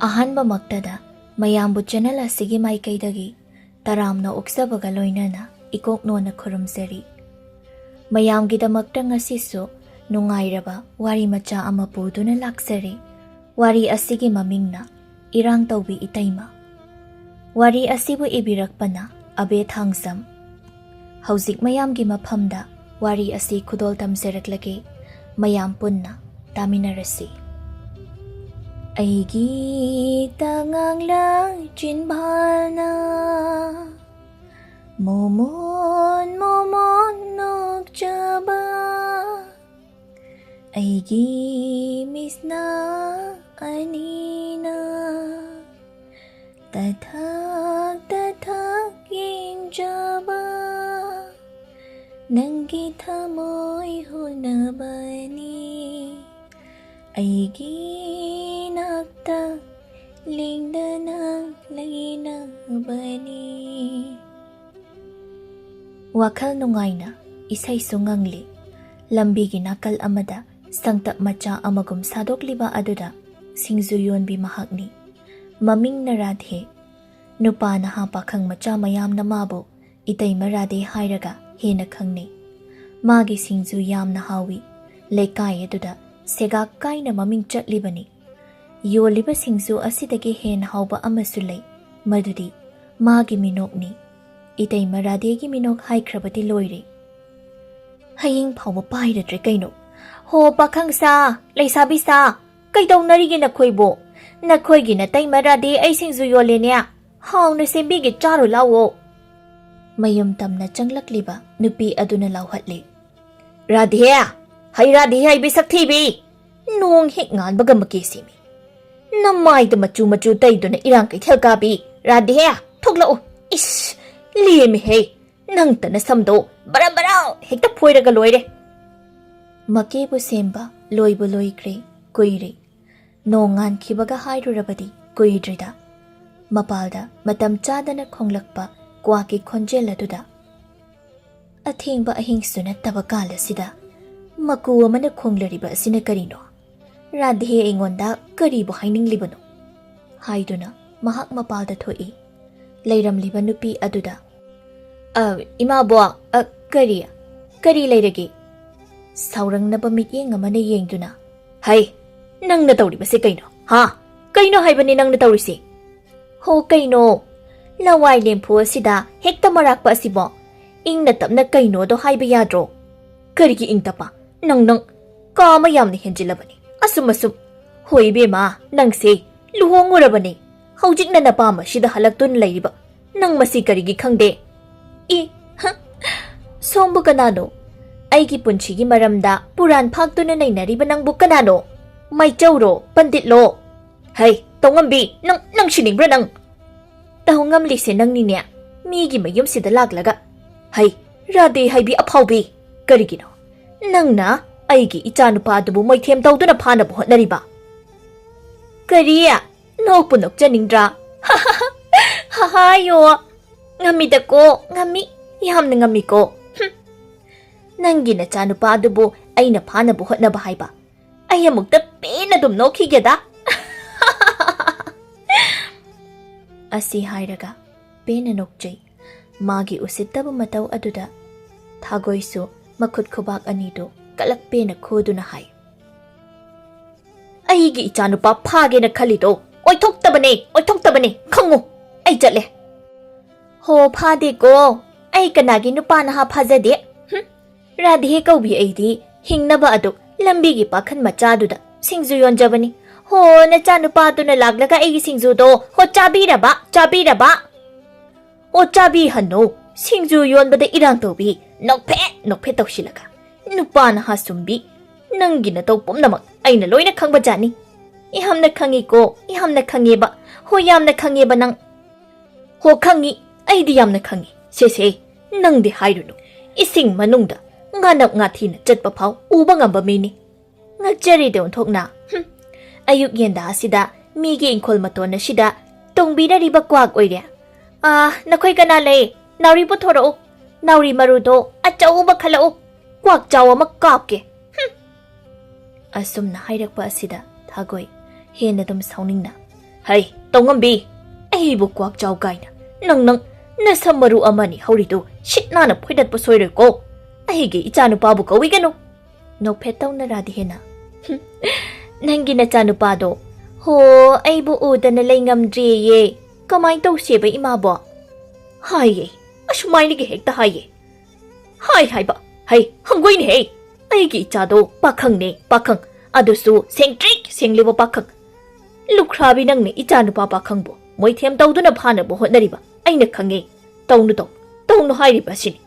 ꯑꯍꯥꯟꯕ ꯃꯛꯇꯗ ꯃꯌꯥꯝꯕꯨ ꯆꯦꯅꯦꯜ ꯑꯁꯤꯒꯤ ꯃꯥꯏꯀꯩꯗꯒꯤ ꯇꯔꯥꯝꯅ ꯑꯣꯛꯆꯕꯒ ꯂꯣꯏꯅꯅ ꯏꯀꯣꯛꯅꯣꯅ ꯈꯨꯔꯨꯝꯖꯔꯤ꯫ ꯃꯌꯥꯝꯒꯤꯗꯃꯛꯇ ꯉꯁꯤꯁꯨ ꯅꯨꯡꯉꯥꯏꯔꯕ ꯋꯥꯔꯤ ꯃꯆꯥ ꯑꯃ ꯄꯨꯗꯨꯅ ꯂꯥꯛꯆꯔꯤ꯫ ꯋꯥꯔꯤ ꯑꯁꯤꯒꯤ ꯃꯃꯤꯡꯅ ꯏꯔꯥꯡ ꯇꯧꯕꯤ ꯏꯇꯩꯃ꯫ ꯋꯥꯔꯤ ꯑꯁꯤꯕꯨ ꯏꯕꯤꯔꯛꯄꯅ ꯑꯕꯦ ꯊꯥꯡꯖꯝ꯫ ꯍꯧꯖꯤꯛ ꯃꯌꯥꯝꯒꯤ ꯃꯐꯝꯗ ꯋꯥꯔꯤ ꯑꯁꯤ ꯈꯨꯗꯣꯜ ꯇꯝꯖꯔꯛꯂꯒꯦ, ꯃꯌꯥꯝ ꯄꯨꯟꯅ ꯇꯥꯃꯤꯟꯅꯔꯁꯤ꯫ ꯑꯩꯒꯤ ꯇꯉꯥꯡꯂꯪ ꯆꯤꯟꯕꯥꯜꯅ ꯃꯣꯃꯣꯟ ꯃꯣꯃꯣꯟ ꯅꯣꯛꯆꯕ, ꯑꯩꯒꯤ ꯃꯤꯠꯅ ꯑꯅꯤꯅ ꯇꯊꯛ ꯇꯊꯛ ꯌꯦꯡꯖꯕ, ꯅꯪꯒꯤ ꯊꯃꯣꯏ ꯍꯣꯠꯅꯕꯅꯤ ꯑꯩꯒꯤ ꯅꯥꯛꯇ ꯂꯦꯡꯗꯅ ꯂꯩꯅꯕꯅꯤ꯫ ꯋꯥꯈꯜ ꯅꯨꯡꯉꯥꯏꯅ ꯏꯁꯩꯁꯨ ꯉꯪꯂꯤ꯫ ꯂꯝꯕꯤꯒꯤ ꯅꯥꯀꯜ ꯑꯃꯗ ꯁꯪꯇꯞ ꯃꯆꯥ ꯑꯃꯒꯨꯝ ꯁꯥꯗꯣꯛꯂꯤꯕ ꯑꯗꯨꯗ ꯁꯤꯡꯖꯨ ꯌꯣꯟꯕꯤ ꯃꯍꯥꯛꯅꯤ꯫ ꯃꯃꯤꯡꯅ ꯔꯥꯙꯦ꯫ ꯅꯨꯄꯥ ꯅꯍꯥ ꯄꯥꯈꯪ ꯃꯆꯥ ꯃꯌꯥꯝꯅ ꯃꯥꯕꯨ ꯏꯇꯩꯃ ꯔꯥꯙꯦ ꯍꯥꯏꯔꯒ ꯍꯦꯟꯅ ꯈꯪꯅꯩ꯫ ꯃꯥꯒꯤ ꯁꯤꯡꯖꯨ ꯌꯥꯝꯅ ꯍꯥꯎꯏ꯫ ꯂꯩꯀꯥꯏ ꯑꯗꯨꯗ ꯁꯦꯒꯥꯛ ꯀꯥꯏꯅ ꯃꯃꯤꯡ ꯆꯠꯂꯤꯕꯅꯤ꯫ ꯌꯣꯜꯂꯤꯕ ꯁꯤꯡꯖꯨ ꯑꯁꯤꯗꯒꯤ ꯍꯦꯟꯅ ꯍꯥꯎꯕ ꯑꯃꯁꯨ ꯂꯩ, ꯃꯗꯨꯗꯤ ꯃꯥꯒꯤ ꯃꯤꯅꯣꯛꯅꯤ꯫ ꯏꯇꯩꯃ ꯔꯥꯙꯦꯒꯤ ꯃꯤꯅꯣꯛ ꯍꯥꯏꯈ꯭ꯔꯕꯗꯤ ꯂꯣꯏꯔꯦ꯫ ꯍꯌꯦꯡ ꯐꯥꯎꯕ ꯄꯥꯏꯔꯗ꯭ꯔꯦ ꯀꯩꯅꯣ? ꯍꯣ ꯄꯥꯈꯪꯁꯥ, ꯂꯩꯁꯥꯕꯤꯁꯥ, ꯀꯩꯗꯧꯅꯔꯤꯒꯦ ꯅꯈꯣꯏꯕꯣ? ꯅꯈꯣꯏꯒꯤ ꯅꯇꯩꯃ ꯔꯥꯙꯦ ꯑꯩ ꯁꯤꯡꯖꯨ ꯌꯣꯜꯂꯦꯅꯦ, ꯍꯥꯎꯅ ꯁꯦꯝꯕꯤꯒꯦ, ꯆꯥꯔꯨ ꯂꯥꯎꯋꯣ꯫ ꯃꯌꯨꯝ ꯇꯝꯅ ꯆꯪꯂꯛꯂꯤꯕ ꯅꯨꯄꯤ ꯑꯗꯨꯅ ꯂꯥꯎꯍꯠꯂꯤ꯫ ꯔꯥꯙꯦ, ꯍꯩ ꯔꯥꯙꯦ ꯍꯩꯕꯤ ꯁꯛꯊꯤꯕꯤ, ꯅꯣꯡ ꯍꯦꯛ ꯉꯥꯟꯕꯒ ꯃꯀꯦ ꯁꯦꯝꯃꯤ, ꯅꯃꯥꯏꯗ ꯃꯆꯨ ꯃꯆꯨ ꯇꯩꯗꯨꯅ ꯏꯔꯥꯡ ꯀꯩꯊꯦꯜ ꯀꯥꯕꯤ, ꯔꯥꯙꯦ ꯊꯣꯛꯂꯛꯎ꯫ ꯏꯁ ꯂꯦꯝꯃꯤꯍꯦ, ꯅꯪꯇ ꯅꯁꯝꯗꯣ ꯕꯔꯥ ꯕꯔꯥ ꯍꯦꯛꯇ ꯐꯣꯏꯔꯒ ꯂꯣꯏꯔꯦ꯫ ꯃꯀꯦꯕꯨ ꯁꯦꯝꯕ ꯂꯣꯏꯕꯨ ꯂꯣꯏꯈ꯭ꯔꯦ, ꯀꯨꯏꯔꯦ꯫ ꯅꯣꯡ ꯉꯥꯟꯈꯤꯕꯒ ꯍꯥꯏꯔꯨꯔꯕꯗꯤ ꯀꯨꯏꯗ꯭ꯔꯤꯗ꯫ ꯃꯄꯥꯜꯗ ꯃꯇꯝ ꯆꯥꯗꯅ ꯈꯣꯡꯂꯛꯄ ꯀ꯭ꯋꯥꯛꯀꯤ ꯈꯣꯟꯖꯦꯜ ꯑꯗꯨꯗ ꯑꯊꯦꯡꯕ ꯑꯍꯤꯡꯁꯨ ꯅꯠꯇꯕ ꯀꯥꯜ ꯑꯁꯤꯗ ꯃꯀꯨ ꯑꯃꯅ ꯈꯣꯡꯂꯔꯤꯕ ꯑꯁꯤꯅ ꯀꯔꯤꯅꯣ? ꯔꯥꯙꯦ ꯑꯩꯉꯣꯟꯗ ꯀꯔꯤꯕꯨ ꯍꯥꯏꯅꯤꯡꯂꯤꯕꯅꯣ? ꯍꯥꯏꯗꯨꯅ ꯃꯍꯥꯛ ꯃꯄꯥꯜꯗ ꯊꯣꯛꯏ꯫ ꯂꯩꯔꯝꯂꯤꯕ ꯅꯨꯄꯤ ꯑꯗꯨꯗ ꯏꯃꯥꯕꯣꯛ, ꯀꯔꯤ ꯂꯩꯔꯒꯦ? ꯁꯥꯎꯔꯪꯅꯕ ꯃꯤꯠꯌꯦꯡ ꯑꯃꯅ ꯌꯦꯡꯗꯨꯅ, ꯍꯩ, ꯅꯪꯅ ꯇꯧꯔꯤꯕꯁꯦ ꯀꯩꯅꯣ? ꯍꯥ? ꯀꯩꯅꯣ ꯍꯥꯏꯕꯅꯤ ꯅꯪꯅ ꯇꯧꯔꯤꯁꯦ? ꯍꯣ ꯀꯩꯅꯣ? ꯂꯋꯥꯏ ꯂꯦꯝꯐꯨ ꯑꯁꯤꯗ ꯍꯦꯛꯇ ꯃꯔꯥꯛꯄ ꯑꯁꯤꯕꯣ? ꯏꯪꯅ ꯇꯞꯅ ꯀꯩꯅꯣꯗꯣ ꯍꯥꯏꯕ ꯌꯥꯗ꯭ꯔꯣ? ꯀꯔꯤꯒꯤ ꯏꯪ ꯇꯞꯄ? ꯅꯪ ꯀꯥ ꯑꯃ ꯌꯥꯝꯅ ꯍꯦꯟꯖꯤꯜꯂꯕꯅꯤ꯫ ꯑꯁꯨꯝ ꯍꯣꯏ ꯏꯕꯦꯝꯃ, ꯅꯪꯁꯦ ꯂꯨꯍꯣꯡꯉꯨꯔꯕꯅꯤ꯫ ꯍꯧꯖꯤꯛꯅ ꯅꯄꯥꯝ ꯑꯁꯤꯗ ꯍꯜꯂꯛꯇꯨꯅ ꯂꯩꯔꯤꯕ ꯅꯪ ꯃꯁꯤ ꯀꯔꯤꯒꯤ ꯈꯪꯗꯦ? ꯁꯣꯝꯕꯨ ꯀꯅꯥꯅꯣ? ꯑꯩꯒꯤ ꯄꯨꯟꯁꯤꯒꯤ ꯃꯔꯝꯗ ꯄꯨꯔꯥꯟ ꯐꯥꯛꯇꯨꯅ ꯅꯩꯅꯔꯤꯕ ꯅꯪꯕꯨ ꯀꯅꯥꯅꯣ? ꯃꯩꯆꯧꯔꯣ? ꯄꯟꯗꯤꯠꯂꯣ? ꯍꯩ ꯇꯧꯉꯝꯕꯤ, ꯅꯪ ꯁꯤꯅꯤꯡꯕ꯭ꯔꯥ ꯅꯪ? ꯇꯧꯉꯝꯂꯤꯁꯦ ꯅꯪꯅꯤꯅꯦ, ꯃꯤꯒꯤ ꯃꯌꯨꯝꯁꯤꯗ ꯂꯥꯛꯂꯒ꯫ ꯍꯩ ꯔꯥꯙꯦ ꯍꯥꯏꯕꯤ ꯑꯐꯥꯎꯕꯤ, ꯀꯔꯤꯒꯤꯅꯣ ꯅꯪꯅ ꯑꯩꯒꯤ ꯏꯆꯥꯅꯨꯄꯥ ꯑꯗꯨꯕꯨ ꯃꯩꯊꯦꯝ ꯇꯧꯗꯨꯅ ꯐꯥꯅꯕ ꯍꯣꯠꯅꯔꯤꯕ? ꯀꯔꯤ? ꯅꯣꯛꯄꯨ ꯅꯣꯛꯆꯅꯤꯡꯗ꯭ꯔꯥ? ꯍꯥꯍꯥꯌꯣ, ꯉꯝꯃꯤꯗꯀꯣ, ꯉꯝꯃꯤ, ꯌꯥꯝꯅ ꯉꯝꯃꯤꯀꯣ꯫ ꯅꯪꯒꯤ ꯅꯆꯥꯅꯨꯄꯥ ꯑꯗꯨꯕꯨ ꯑꯩꯅ ꯐꯥꯅꯕ ꯍꯣꯠꯅꯕ ꯍꯥꯏꯕ? ꯑꯩ ꯑꯃꯨꯛꯇ ꯄꯦꯟꯅ ꯑꯗꯨꯝ ꯅꯣꯛꯈꯤꯒꯦꯗ꯫ ꯑꯁꯤ ꯍꯥꯏꯔꯒ ꯄꯦꯟꯅ ꯅꯣꯛꯆꯩ꯫ ꯃꯥꯒꯤ ꯎꯁꯤꯠꯇꯕ ꯃꯇꯧ ꯑꯗꯨꯗ ꯊꯥꯒꯣꯏꯁꯨ ꯃꯈꯨꯠ ꯈꯨꯕꯥꯛ ꯑꯅꯤꯗꯨ ꯀꯂꯛ ꯄꯦꯟꯅ ꯈꯨꯗꯨꯅ ꯍꯥꯏ, ꯑꯩꯒꯤ ꯏꯆꯥꯅꯨꯄꯥ ꯐꯥꯒꯦꯅ ꯈꯜꯂꯤꯗꯣ ꯑꯣꯏꯊꯣꯛꯇꯕꯅꯦ, ꯈꯪꯉꯨ, ꯑꯩ ꯆꯠꯂꯦ꯫ ꯍꯣ ꯐꯥꯗꯦꯀꯣ, ꯑꯩ ꯀꯅꯥꯒꯤ ꯅꯨꯄꯥ ꯅꯍꯥ ꯐꯥꯖꯗꯦ꯫ ꯔꯥꯙꯦ ꯀꯧꯕꯤ ꯑꯩꯗꯤ ꯍꯤꯡꯅꯕ ꯑꯗꯨ ꯂꯝꯕꯤꯒꯤ ꯄꯥꯈꯟ ꯃꯆꯥꯗꯨꯗ ꯁꯤꯡꯖꯨ ꯌꯣꯟꯖꯕꯅꯤ꯫ ꯍꯣ ꯅꯆꯥꯅꯨꯄꯥꯗꯨꯅ ꯂꯥꯛꯂꯒ ꯑꯩꯒꯤ ꯁꯤꯡꯖꯨꯗꯣ ꯍꯣ ꯆꯥꯕꯤꯔꯕ? ꯑꯣ ꯆꯥꯕꯤꯍꯟꯅꯣ, ꯁꯤꯡꯖꯨ ꯌꯣꯟꯕꯗ ꯏꯔꯥꯡ ꯇꯧꯕꯤ, ꯅꯣꯛꯐꯦꯠ ꯇꯧꯁꯤꯜꯂꯒ, ꯅꯨꯄꯥ ꯅꯍꯥ ꯁꯨꯝꯕꯤ, ꯅꯪꯒꯤ ꯅꯇꯧ ꯄꯨꯝꯅꯃꯛ ꯑꯩꯅ ꯂꯣꯏꯅ ꯈꯪꯕꯖꯥꯠꯅꯤ꯫ ꯌꯥꯝꯅ ꯈꯪꯉꯤꯀꯣ, ꯌꯥꯝꯅ ꯈꯪꯉꯦꯕ, ꯍꯣ ꯌꯥꯝꯅ ꯈꯪꯉꯦꯕ ꯅꯪ꯫ ꯍꯣ ꯈꯪꯉꯤ, ꯑꯩꯗꯤ ꯌꯥꯝꯅ ꯈꯪꯉꯤ꯫ ꯁꯦ ꯅꯪꯗꯤ ꯍꯥꯏꯔꯨꯅꯨ, ꯏꯁꯤꯡ ꯃꯅꯨꯡꯗ ꯉꯥꯅꯞ ꯉꯥꯊꯤꯅ ꯆꯠꯄ ꯐꯥꯎ ꯎꯕ ꯉꯝꯕ ꯃꯤꯅꯤ꯫ ꯉꯛꯆꯔꯤꯗ ꯑꯣꯟꯊꯣꯛꯅ꯫ ꯑꯌꯨꯛ ꯌꯦꯟꯗꯥ ꯑꯁꯤꯗ ꯃꯤꯒꯤ ꯏꯪꯈꯣꯜ ꯃꯇꯣꯟ ꯑꯁꯤꯗ ꯇꯣꯡꯕꯤꯔꯤꯕ ꯀ꯭ꯋꯥꯛ ꯑꯣꯏꯔꯦ꯫ ꯅꯈꯣꯏ ꯀꯅꯥ ꯂꯩ? ꯅꯥꯎꯔꯤ ꯄꯨꯊꯣꯔꯛꯎ, ꯅꯥꯎꯔꯤ ꯃꯔꯨꯗꯣ ꯑꯆꯧꯕ ꯈꯜꯂꯛꯎ, ꯀ꯭ꯋꯥꯛ ꯆꯥꯎ ꯑꯃ ꯀꯥꯞꯀꯦ꯫ ꯑꯁꯨꯝꯅ ꯍꯥꯏꯔꯛꯄ ꯑꯁꯤꯗ ꯊꯥꯒꯣꯏ ꯍꯦꯟꯅ ꯑꯗꯨꯝ ꯁꯥꯎꯅꯤꯡꯅ, Hey, Tongambi, Abu Quack Chow Gaina, Nung, Nasamaru Amani, Horito, shit nana put at Posoido go. Aigi, Itanu Pabu go wigano. No petão na radihena. Nangina tanupado. Ho, Abu Uda na lingam ye. Kamay daw siya ba imabo? Haye, asumay ni gihekta haye. Hay ba? Hay, hanggoy ni hey. Ay gichado, bakang ni, bakang. Adusu, seng trik, seng libo bakang. Lukrabi nang ni itanu pa bakang bo. Moy tiyam daw doon na bhana bo hot na riba. Ay nakangay. Taw no hay riba sini.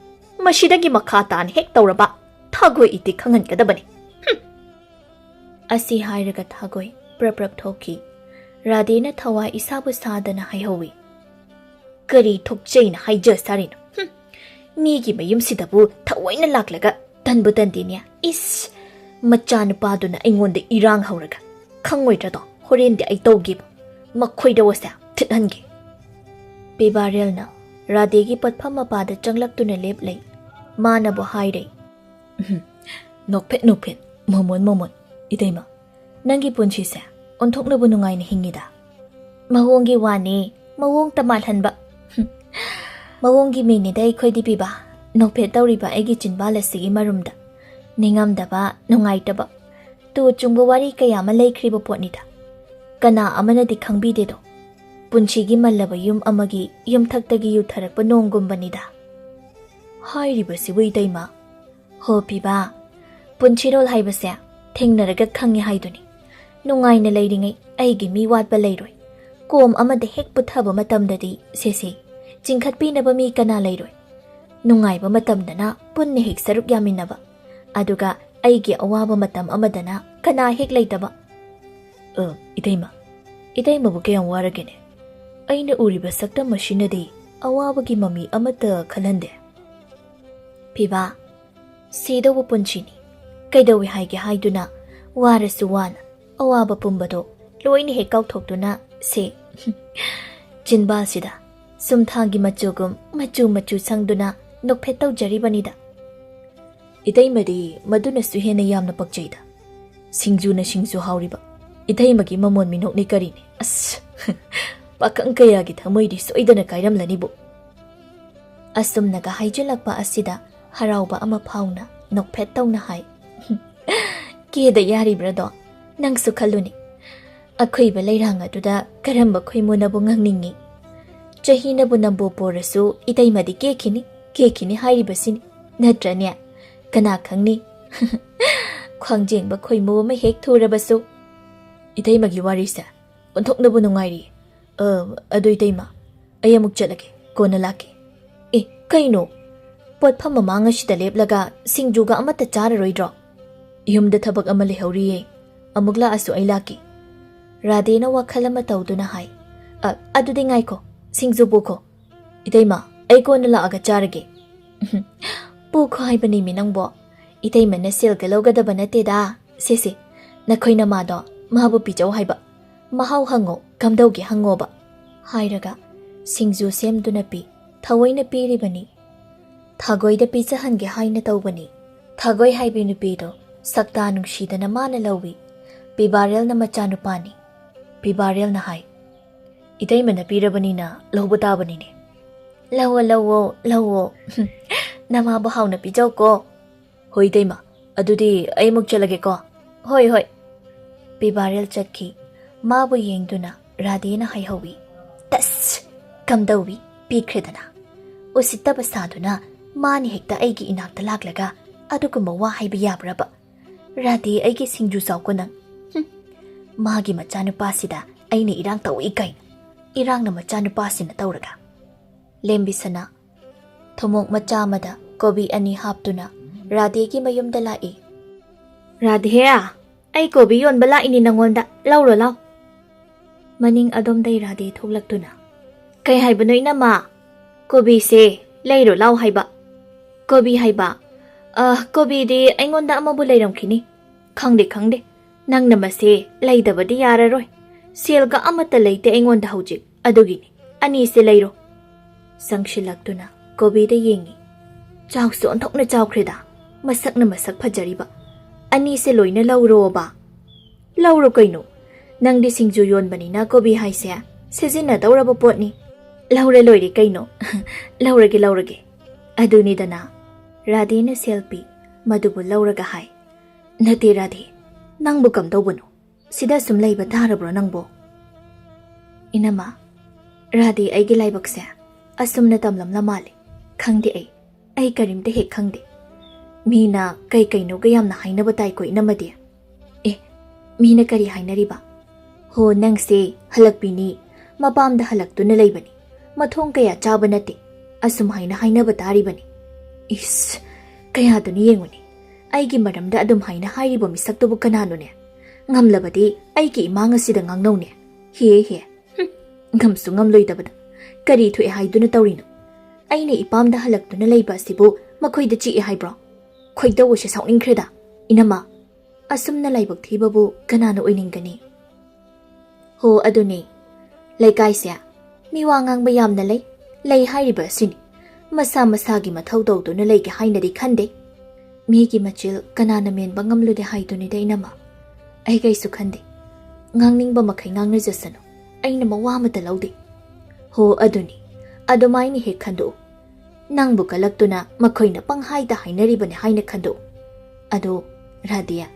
Masidagi makataan hek taw raba. Tagoy iti kangan ka dabani. Asi hay raga tagoy, prap thoki. Rade na tawa isabu sada na hayhawi. Kari thokchay na hayja sarin. Migi mayum sidabu taway na laklaga. Tanbutan din niya. Is, macha na pado na ingon de irang hauraga. Kangoy rado, horin de ay tawgib. Makhoy daw sa tithangi. Bibaril na, radegi patpamapada changlak to na leplay. Mana bo hayday. Nokpet, momon. Eteima, nangi punchi sa. Untok na bunungay na hingida. Mawongi wani, mawong tamalhan ba? Mawongi mini day koy di piba. Nokpet daw riba egi chinbala sige marumda. Ningam da ba, nungay ta ba? Tu chungbo wari kaya malay kribo po nita. Kana amana di kang bidedo. Punchigi malaba yum amagi yum tagtagi yutarak pa noong gumbanida. Hay riba si Eteima. Ho piba. Punchirol hay ba siya? Ting naraga kangi hay duni. Nungay na layringay ay gimiwat ba layroy. Kum amada hek puthaba matamdadi sisi. Jingkat pinaba mi kana layroy. Nungay ba matamda na pun ni hek saruk yamin na ba. Aduga ay gi awaba matam amada na kana hek laytaba. Eteima bu kayang waragine. Ay na uri ba sakta machine di awaba gi mami amata kalande. Piba, sida wo punchini. Kaidawi haigi haiduna, warasu wana, awaba pumbado, loini he kauktokduna, se. Jinbal sida, sumthangi machugum, machu sangduna, nokpetaw jaribanida. Eteimadi, maduna suhena yamna pakjayda. Singju hauriba. Eteimagi mamon minok ni karini. As, pakang kayagi thamoydi soidana kairamlani bo. Asum naga haijulakpa asida, harauba ama pauna, nokpetaw na hai. Keda yari brado, nang sukaluni. Ako'y balayrang aduda karamba ko'y muna bungang ningi. Chahina bunambo porasu Eteima di kekini hairibasini. Nadra niya, kanakang ni. Kwangjeng ba ko'y mo may hek turabaso. Eteima giwari sa, untok na bunungayri. Ado Eteima, ayamuk chalaki, ko nalaki. Kaino? Pot pa mamanga siya leplaga, singjuga amata chara roidro. Yumda tabag amali hauriye, amugla aso ay laki. Rade na wakala mataw do na hay. Ado di ngay ko, singzubo ko. Eteima, ay ko nala aga charage. Buko hay banimi nang bo. Eteima na silgalaw gada ba nate da. Sisi, nakoy na mado, mahabo pijaw hay ba. Mahaw hango, kamdaw gi hango ba. Hay raga, singzu sem do na pi, taway na piri bani. Tagoy da pizahan gi hay na taw bani. Tagoy hay binupido. Sakta nungshida na mana lawi, pibaril na machanupani, pibaril na hay. Eteima na pirabani na lawbutaba nini. Lawo, namabahaw na pijaw ko. Hoy Eteima, adudi ay magchalagi ko. Hoy. Pibaril chaki, mabu yengdo na rade na hayhawi. Tas, kamdawi, pikreda na. Usita basado na, mani hekta ay gi inak talaglaga, ado kumawa hay bayabra ba. Rade ay singju saw ko nang. Magi machanupasida ay ni irang tao ikay. Irang na machanupasi na tawraga. Lembisa na. Tumong machamada, kobi ani hapto na. Rade ki mayum dalai. Rade ay kobi yon bala ini nangonda. Lawro law. Maning adom day rade thuglak to na. Kay hay banoy na ma. Kobi se, layro law hay ba. Kobi hay ba. Kobi di ay ngonda amabulay ram kini. Khangde. Nang namase, lay daba di yara roy. Silga amata lay te ay ngonda hujik. Adugini, ani se layro. Sang shilag to na, kobi da yengi. Chaw so antok na chaw kreda. Masak na masak pajariba. Ani se loy na lawro ba. Lawro kayo no. Nangdi singju yonbanina kobi haise sizinadawraba potni. Laure loire kaino. Laurage. Adunidana. Radhina selfie. Madubu lauraga hai. Nati Radhi. Nangbu kamdawbano. Sida sumlaiba darabro nangbo. Inama. Radhi aigi laibakse. Asumna tamlam lamali. Khangdi ay karimte hek khangdi. Mina kay no gayam na hainaba tay ko inamadi. Mina kari hainariba. Ho nangse halakpini. Mapamda halakto na laibani. Mathong kaya chaba nati. Asum hainaba taribani. Is, kaya to ni yenguni. Aigi maramda adum haina hairibo misaktobu kanano ne. Ngamlabadi aigi imanga sida ngangnaw ne. He. Ngamsu ngamloidabada. Kari thu'e haiduna tawrino. Aina ipamda halakto na laiba sibu makoida chi'e haibro. Khoida wo se sawningkreda. Inama. Asum na laibak thibabu kanano oiningani. Ho aduni. Laikai siya. Miwa ngang bayam na lay hairiba sini. Masa-masagi mathawdaw do na layke hainadi khande. Migi machil kanana men bangamlude haiduni da inama. Ay kaysu khande. Ngangning ba makay ngang najasano. Ay na mawama talawdi. Ho aduni. Adumay ni hek khando. Nang bukalagto na makoy na panghaida hainariba ni haina khando. Ado, Radhiya.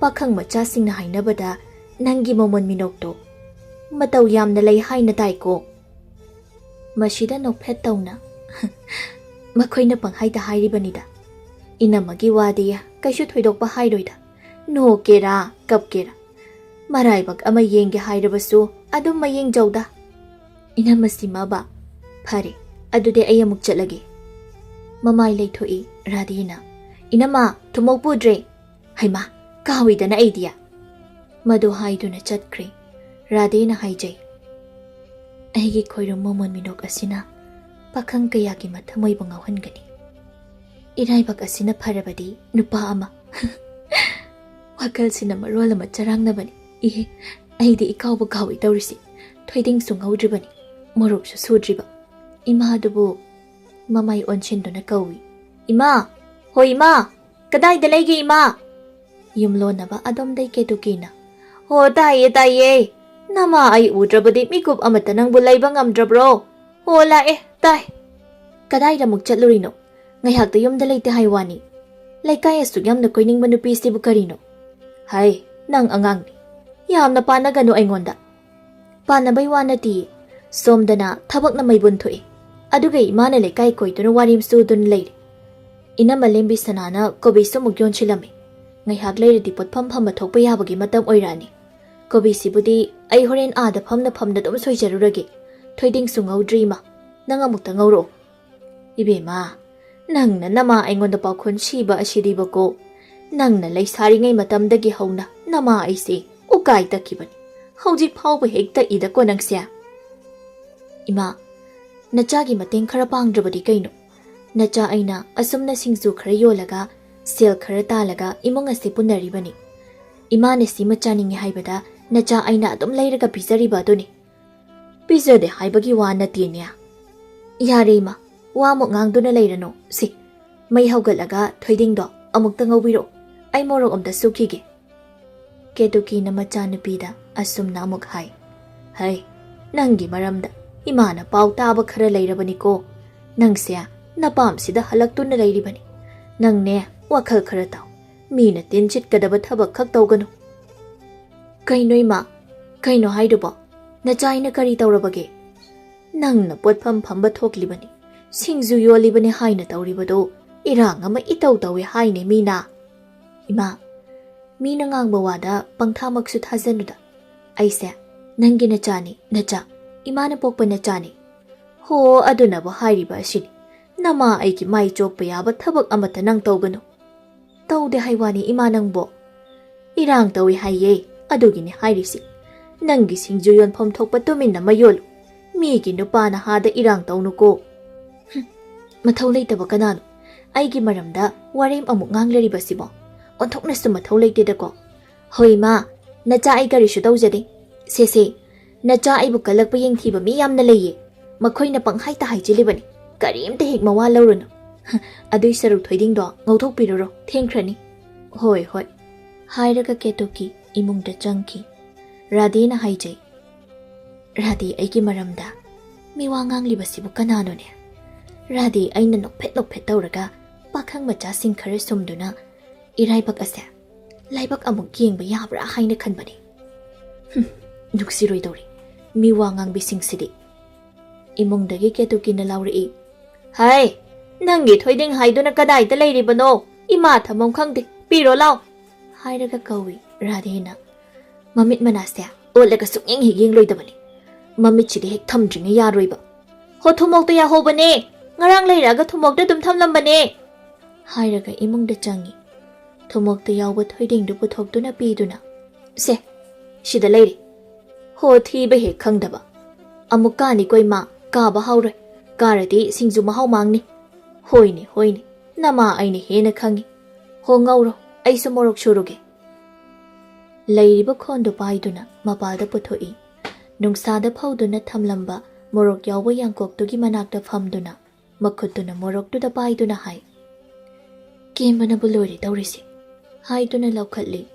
Pakhang machasing na hainabada nanggi momon minokto. Mataw yam na lay haina tay ko. Masida nokphet taw na. Makoy na panghaida hairibanida. Inamagi wadiya kayshu thoidokpa hairoida. No kera, kap kera. Maraibak ama yenge hairabasu adum mayeng jawda. Inamasima ba. Phare, adude ay amuk chatlage. Mamay laythoi Radhina. Inama, tumok pudre. Haima, kahawida na idea. Madu haidu na chatkre. Radhina haijay. Aigi khoirong momon minok asina. Pakhang kayagi mathamoy bangawan gani. Iraibak asina pharabadi nupa ama. Wakal sina marwala macharang na bani. Aidi ikaw ba kawi tawrisi. Thoiding sungawdri bani. Morok sa sudri ba. Ima dubu. Mamay onshindo na kawi. Ima! Ho ima! Kaday dalaygi ima! Yumlo na ba adom day ketukina. Ho taye. Nama ay udrabadi mikup amata nang bulay bang amdrabro. Hola tay. Kaday ramog chatlurino. Ngayhag tayom dalay ti haywani. Laikay asugyam na koining manupis ti bukarino. Hay, nang angang ni. Yam na panagano ay ngonda. Panabaywana ti. Somda na tabak na may bunto Adugay imana laikay ko ito na warim sudon layri. Ina malimbis na nana kobiso mugyon silami. Ngayhag layri di potpam pamatok payabagi matam oirani. Kobisi budi ay horen ada pam na dom soy jaruragi. Thoiding sungaw dreama. Nangamukta ngawro. Ibema. Nang na nama ay ngonda pa kon shiba ashiriba ko. Nang na lay sari ngay matam dagi hauna. Nama ay si. Ukay takibani. Hawjik pao ba hekta ida ko nang siya. Ima. Nachagi mateng karapang drabadi kaino. Nacha ay na asum na singzu kara yolaga. Sil kara talaga imong asi punaribani. Ima na si machaning haibada. Nacha ay na atom layraga pijariba doni. Pijade haibagi wana tinya. Yare ima. Wamo ngangdo na layrano. Si. May hawgalaga thoiding do. Amukta ngawiro. Ay morok omda sukige. Ketuki na macha na pida. Asum na amuk hay. Hay. Nanggi maramda. Ima na pao taba kara layrabani ko. Nang siya. Napam sida halakto na layribani. Nang ne. Wakal kara tao. Mina tinchit kadaba tabak kak tao gano. Kaino ima. Kaino haido ba. Nachay na kari tawrabage. Nang na potpam pamba thoklibani. Singzu yolibani hay na tawribado. Irang ama itaw tawi hay ni Mina. Ima. Mina ngang bawada pangthamak su thazanuda. Aise. Nanggi nachani. Nacha. Ima na pokpa nachani. Ho aduna ba hay riba asini. Nama ay ki may chok payaba tabak amata nang tawgano. Tawde haywani ima nang bo. Irang tawi haye. Adugini hayrisi. Nanggi singju yon pom thokpa tumin na mayolo. Migi nupa na hada irang tawno ko. Mathaw laytaba kanano. Aigi maramda warim amuk nganglariba sibo. Onthok na su mathaw laytida ko. Hoy ma, nacha ay karisyo tawjadi. Sese, nacha ay bukalagpa yung thiba miyam na laye. Makoy na pang hayta hayjilibani. Karim tehik mawalaw ron. Adoy sarug thoiding do, ngawthok piruro. Thankrani. Hoy. Hayraga ketoki. Imungda changki. Radhena haijai. Radhi aigi maramda. Miwa nganglibasibu kananone. Radhi aina nokphet tauraga pakhang macha sing khare sumduna iraibak ase. Laibak amuk yengba yabra haina khanbani. Nuksiroi dori. Miwa ngangbi singsidi. Imungdagi ketukina lauri. Hai, nangi thoiding haiduna kadaita leiribano. Ima thamam khangde. Piro lao. Hairaga kawi Radhena. Mamit manasya. Olaga sukyeng higing loidabani. Mamit chidi hek thamdringa yaroiba. Ho thumok to ya hobane. Ngarang leiraga thumok da dum thamlambane. Hairaga imungda changi. Thumok to yawba thoiding du puthokduna piduna. Se, shida leiri. Ho thiba hek khangdaba. Amukani koi ma kaba hauroi. Karadi singju mahau mangni. Hoini. Nama aini hena khangi. Ho ngauro. Aisu morok shuruge. Leiriba khondo paiduna mapalda puthoi. Nungsada phauduna thamlamba morok yawba yangkoktugi manakta famduna. Makhutuna moroktuda paiduna hai. Kembana bulori taurisi. Haiduna laukhatli.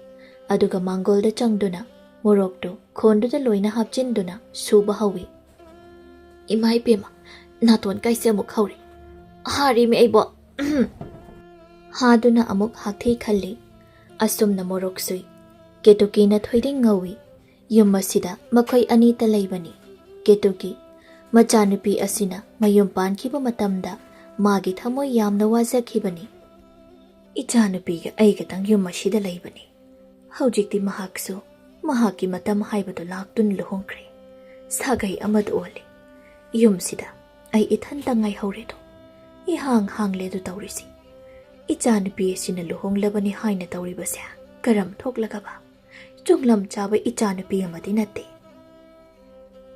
Aduga mangolda changduna. Moroktu khonduda loina hapchinduna suba hawi. Imai pema naton kaise amuk hauri. Hari me aibo. Haduna amuk hakthei khalli. Asumna morok sui. Ketuki na thoiding ngawi. Yumasida makhoi anita laibani. Ketuki machanupi asina mayum pankiba matamda magi thamoi yamna wajakhibani. Ichanupiga aigatang yumasida laibani. Haujikti mahaksu mahaki matam haibadu laktun luhongkre. Sagai amad oli. Yumsida ai ithanta ngai hauredo. Ihang ledu taurisi. Ichanupi asina luhonglabani haina tauribasya. Karam thoklagaba. Chunglam chaba ichanupi amadi natte.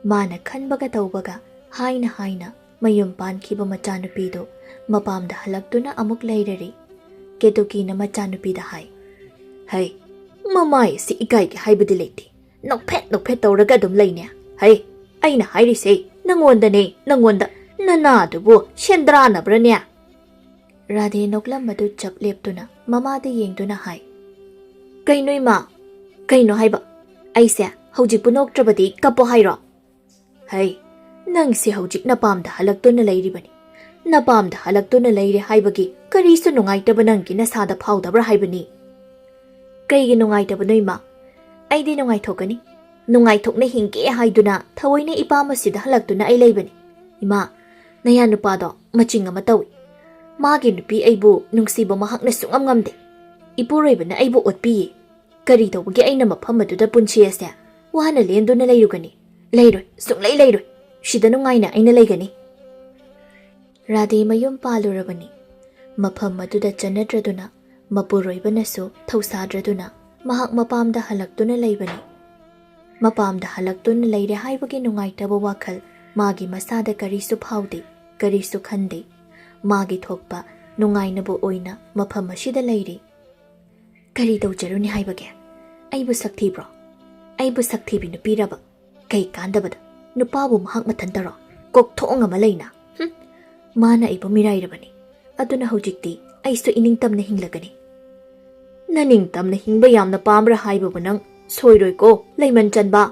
Mana khanbaga taubaga haina mayum pankhiba machanupido mapamda halaktuna amuk leirari. Ketukina machanupida hai. Hai, mamai si ikai ki haibadi leiti. Nokphet tauraga dum leine. Hai, aina hairise nangonda nanadubu shendrana branya. Radhe noklam madu chap leptuna mamada yengduna hai. Kainoi ma kaino haiba aise hojik punok trabadi kapo hairo. Hai, nang si hojik napamda halaktuna leiribani. Napamda halaktuna leire haibagi karisu nungaitaba nangki nasada phaudabra haibani. Kaigi nungaitaba noima. Aidi nungaithokani. Nungaithokna hingke haiduna thawoina ipamasida halaktuna ai leibani. Ima, naya nupado machinga matawi. Magi nupi aibu nungsiba mahakna sungam ngamde. Ipuroibana aibu otpiye. Kari tawbagi aina mafam aduda punchi ase. Wana lenduna leirugani. Leiroi, sunglai leiroi. Shida nungaina aina leigani. Radhe mayum palurabani. Mafam aduda chanadraduna. Mapuroibanasu thausadraduna. Mahak mapamda halaktuna leibani. Mapamda halaktuna leire haibagi nungaitaba wakhal. Magi masada karisu phaude. Karisu khande. Magi thokpa nungainabu oina mafam ashida leire. Kari tawjaruni haibage. Aibu sakthi bro. Aibu sakthi bi nupi raba. Kai kandabada. Nupabu mahak matantaro. Kok thonga malaina. Mana aibu mirai rabani. Aduna hojikti aisu iningtamna hinglagani. Naningtamna hingba yamna pamra haibu banang soiroi ko leiman chanba.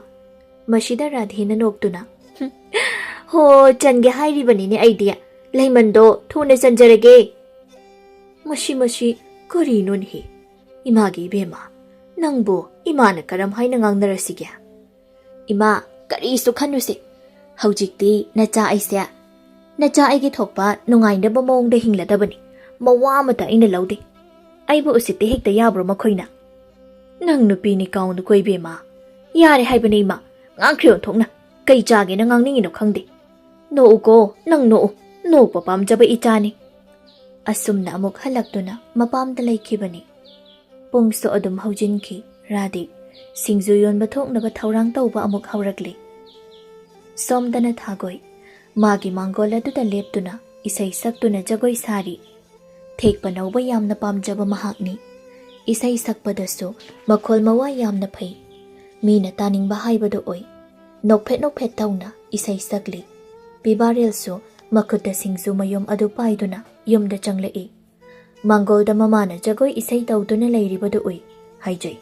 Mashida Radhena noktuna. Ho change hairibani ni idea. Leiman do thune chanjarage. Mashi kari nun hi. Imagi bema. Nangbo imana karam haina ngangnarasiga. Ima kari su khanuse. Haujikti nacha aisya. Nacha aigi thokpa nungainaba mongda hingladabani. Mawamata ina laude. Aibu usitte hekta yabro makhoina. Nang nupi ni kaung koi bema. Yare haibani ima. Ngangkhrion thokna. Kai chage na ngangningi no khangde. No uko nang no papam jaba ichani. Asumna amuk halaktuna mapam da laikibani. Pungso adum haujinki Radhi singju yonba thoknaba thaurang tauba amuk haurakli. Somdana thagoi magi mangola duda leptuna isai saktuna jagoi sari. Thekpa nauba yamna pamjaba mahakni. Isai sakpadasu makhol mawa yamna phai. Mina taningba haibadu oi. Nokphet tauna isai sakli. Bibarelso makuta singju mayom adu paiduna yomda changlei. Mangolda mamana jagoi isai tauduna leiribadu oi. Haijai.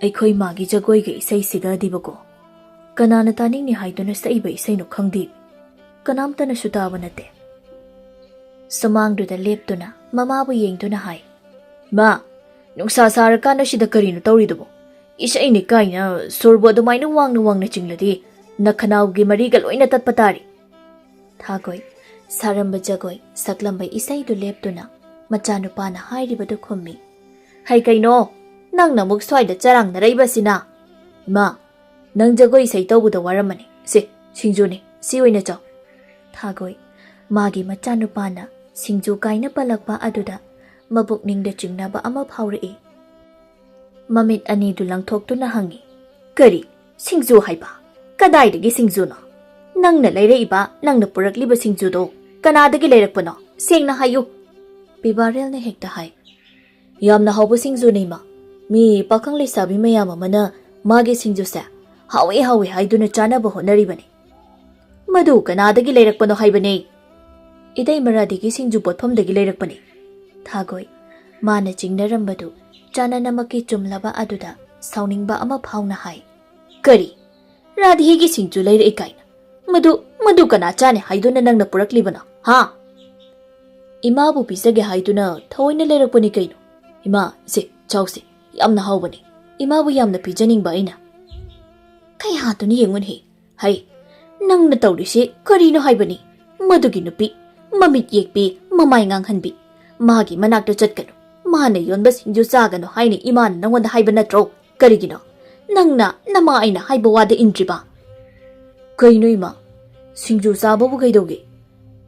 ꯑꯩꯈꯣꯏ ꯃꯥꯒꯤ ꯖꯒꯣꯏꯒ ꯏꯁꯩ ꯁꯤꯒꯗꯤꯕꯀꯣ ꯀꯅꯥꯅ ꯇꯥꯅꯤꯡꯅꯤ ꯍꯥꯏꯗꯨꯅ ꯁꯛꯏꯕ ꯏꯁꯩꯅꯣ ꯈꯪꯗꯦ ꯀꯅꯥꯝꯇꯅꯁꯨ ꯇꯥꯕ ꯅꯠꯇꯦ ꯁꯨꯃꯥꯡꯗꯨꯗ ꯂꯦꯞꯇꯨꯅ ꯃꯃꯥꯕꯨ ꯌꯦꯡꯗꯨꯅ ꯍꯥꯏ ꯃꯥ ꯅꯨꯡꯁꯥ ꯁꯥꯔꯀꯥꯟꯗ ꯁꯤꯗ ꯀꯔꯤꯅꯣ ꯇꯧꯔꯤꯗꯨꯕꯣ ꯏꯁꯩꯅꯤ ꯀꯥꯏꯅ ꯁꯨꯔꯕꯨ ꯑꯗꯨꯃꯥꯏꯅ ꯋꯥꯡꯅ ꯋꯥꯡꯅ ꯆꯤꯡꯂꯗꯤ ꯅꯈꯅꯥꯎꯒꯤ ꯃꯔꯤꯒ ꯂꯣꯏꯅ ꯇꯠꯄ ꯇꯥꯔꯤ ꯊꯥꯒꯣꯏ ꯁꯥꯔꯝꯕ ꯖꯒꯣꯏ ꯁꯛꯂꯝꯕ ꯏꯁꯩꯗꯨ ꯂꯦꯞꯇꯨꯅ ꯃꯆꯥꯅꯨꯄꯥꯅ ꯍꯥꯏꯔꯤꯕꯗꯨ ꯈꯨꯝꯃꯤ ꯍꯩ ꯀꯩꯅꯣ ꯅꯪꯅ ꯑꯃꯨꯛ ꯁ꯭ꯋꯥꯏꯗ ꯆꯔꯥꯡꯅꯔꯛꯏꯕꯁꯤꯅ ꯏꯃꯥ ꯅꯪ ꯖꯒꯣꯏ ꯏꯁꯩ ꯇꯧꯕꯗ ꯋꯥꯔꯝꯃꯅꯤ ꯁꯤꯡꯖꯨꯅꯤ ꯁꯤ ꯑꯣꯏꯅ ꯆꯥꯎ ꯊꯥꯒꯣꯏ ꯃꯥꯒꯤ ꯃꯆꯥꯅꯨꯄꯥꯅ ꯁꯤꯡꯖꯨ ꯀꯥꯏꯅ ꯄꯜꯂꯛꯄ ꯑꯗꯨꯗ ꯃꯕꯨꯛꯅꯤꯡꯗ ꯆꯤꯡꯅꯕ ꯑꯃ ꯐꯥꯎꯔꯛꯏ ꯃꯃꯤꯠ ꯑꯅꯤꯗꯨ ꯂꯪꯊꯣꯛꯇꯨꯅ ꯍꯪꯉꯤ ꯀꯔꯤ ꯁꯤꯡꯖꯨ ꯍꯥꯏꯕ ꯀꯗꯥꯏꯗꯒꯤ ꯁꯤꯡꯖꯨꯅꯣ ꯅꯪꯅ ꯂꯩꯔꯛꯏꯕ ꯅꯪꯅ ꯄꯨꯔꯛꯂꯤꯕ ꯁꯤꯡꯖꯨꯗꯣ ꯀꯅꯥꯗꯒꯤ ꯂꯩꯔꯛꯄꯅꯣ ꯁꯦꯡꯅ ꯍꯥꯏꯌꯨ ꯄꯤꯕꯥꯔꯦꯜꯅ ꯍꯦꯛꯇ ꯍꯥꯏ ꯌꯥꯝꯅ ꯍꯥꯎꯕ ꯁꯤꯡꯖꯨꯅꯤ ꯏꯃꯥ ꯃꯤ ꯄꯥꯈꯪ ꯂꯩꯁꯥꯕꯤ ꯃꯌꯥꯝ ꯑꯃꯅ ꯃꯥꯒꯤ ꯁꯤꯡꯖꯨꯁꯦ ꯍꯥꯎꯋꯦ ꯍꯥꯎꯋꯦ ꯍꯥꯏꯗꯨꯅ ꯆꯥꯅꯕ ꯍꯣꯠꯅꯔꯤꯕꯅꯤ ꯃꯗꯨ ꯀꯅꯥꯗꯒꯤ ꯂꯩꯔꯛꯄꯅꯣ ꯍꯥꯏꯕꯅꯦ ꯏꯇꯩꯃꯔꯥꯗꯒꯤ ꯁꯤꯡꯖꯨ ꯄꯣꯠꯐꯝꯗꯒꯤ ꯂꯩꯔꯛꯄꯅꯤ ꯊꯥꯒꯣꯏ ꯃꯥꯅ ꯆꯤꯡꯅꯔꯝꯕꯗꯨ ꯆꯥꯅꯅꯃꯛꯀꯤ ꯆꯨꯝꯂꯕ ꯑꯗꯨꯗ ꯁꯥꯎꯅꯤꯡꯕ ꯑꯃ ꯐꯥꯎꯅ ꯍꯥꯏ ꯀꯔꯤ ꯔꯥꯙꯦꯒꯤ ꯁꯤꯡꯖꯨ ꯂꯩꯔꯛꯏ ꯀꯥꯏꯅ ꯃꯗꯨ ꯀꯅꯥ ꯆꯥꯅꯤ ꯍꯥꯏꯗꯨꯅ ꯅꯪꯅ ꯄꯨꯔꯛꯂꯤꯕꯅꯣ ꯍꯥ ꯏꯃꯥꯕꯨ ꯄꯤꯖꯒꯦ ꯍꯥꯏꯗꯨꯅ ꯊꯑꯣꯏꯅ ꯂꯩꯔꯛꯄꯅꯤ ꯀꯩꯅꯣ ꯏꯃꯥ ꯆꯥꯎꯁꯦ ꯌꯥꯝꯅ ꯍꯥꯎꯕꯅꯤ ꯏꯃꯥꯕꯨ ꯌꯥꯝꯅ ꯄꯤꯖꯅꯤꯡꯕ ꯑꯩꯅ ꯀꯌꯥꯗꯨꯅ ꯌꯦꯡꯉꯨꯅꯍꯦ ꯍꯩ ꯅꯪꯅ ꯇꯧꯔꯤꯁꯦ ꯀꯔꯤꯅꯣ ꯍꯥꯏꯕꯅꯤ ꯃꯗꯨꯒꯤ ꯅꯨꯄꯤ ꯃꯃꯤꯠ ꯌꯦꯛꯄꯤ ꯃꯃꯥꯏ ꯉꯥꯡꯍꯟꯕꯤ ꯃꯥꯒꯤ ꯃꯅꯥꯛꯇ ꯆꯠꯀꯅꯨ ꯃꯥꯅ ꯌꯣꯟꯕ ꯁꯤꯡꯖꯨ ꯆꯥꯒꯅꯨ ꯍꯥꯏꯅ ꯏꯃꯥꯅ ꯅꯪꯉꯣꯟꯗ ꯍꯥꯏꯕ ꯅꯠꯇ꯭ꯔꯣ ꯀꯔꯤꯒꯤꯅꯣ ꯅꯪꯅ ꯅꯃꯥ ꯑꯩꯅ ꯍꯥꯏꯕ ꯋꯥꯗ ꯏꯟꯗ꯭ꯔꯤꯕ ꯀꯩꯅꯣ ꯏꯃꯥ ꯁꯤꯡꯖꯨ ꯆꯥꯕꯕꯨ ꯀꯩꯗꯧꯒꯦ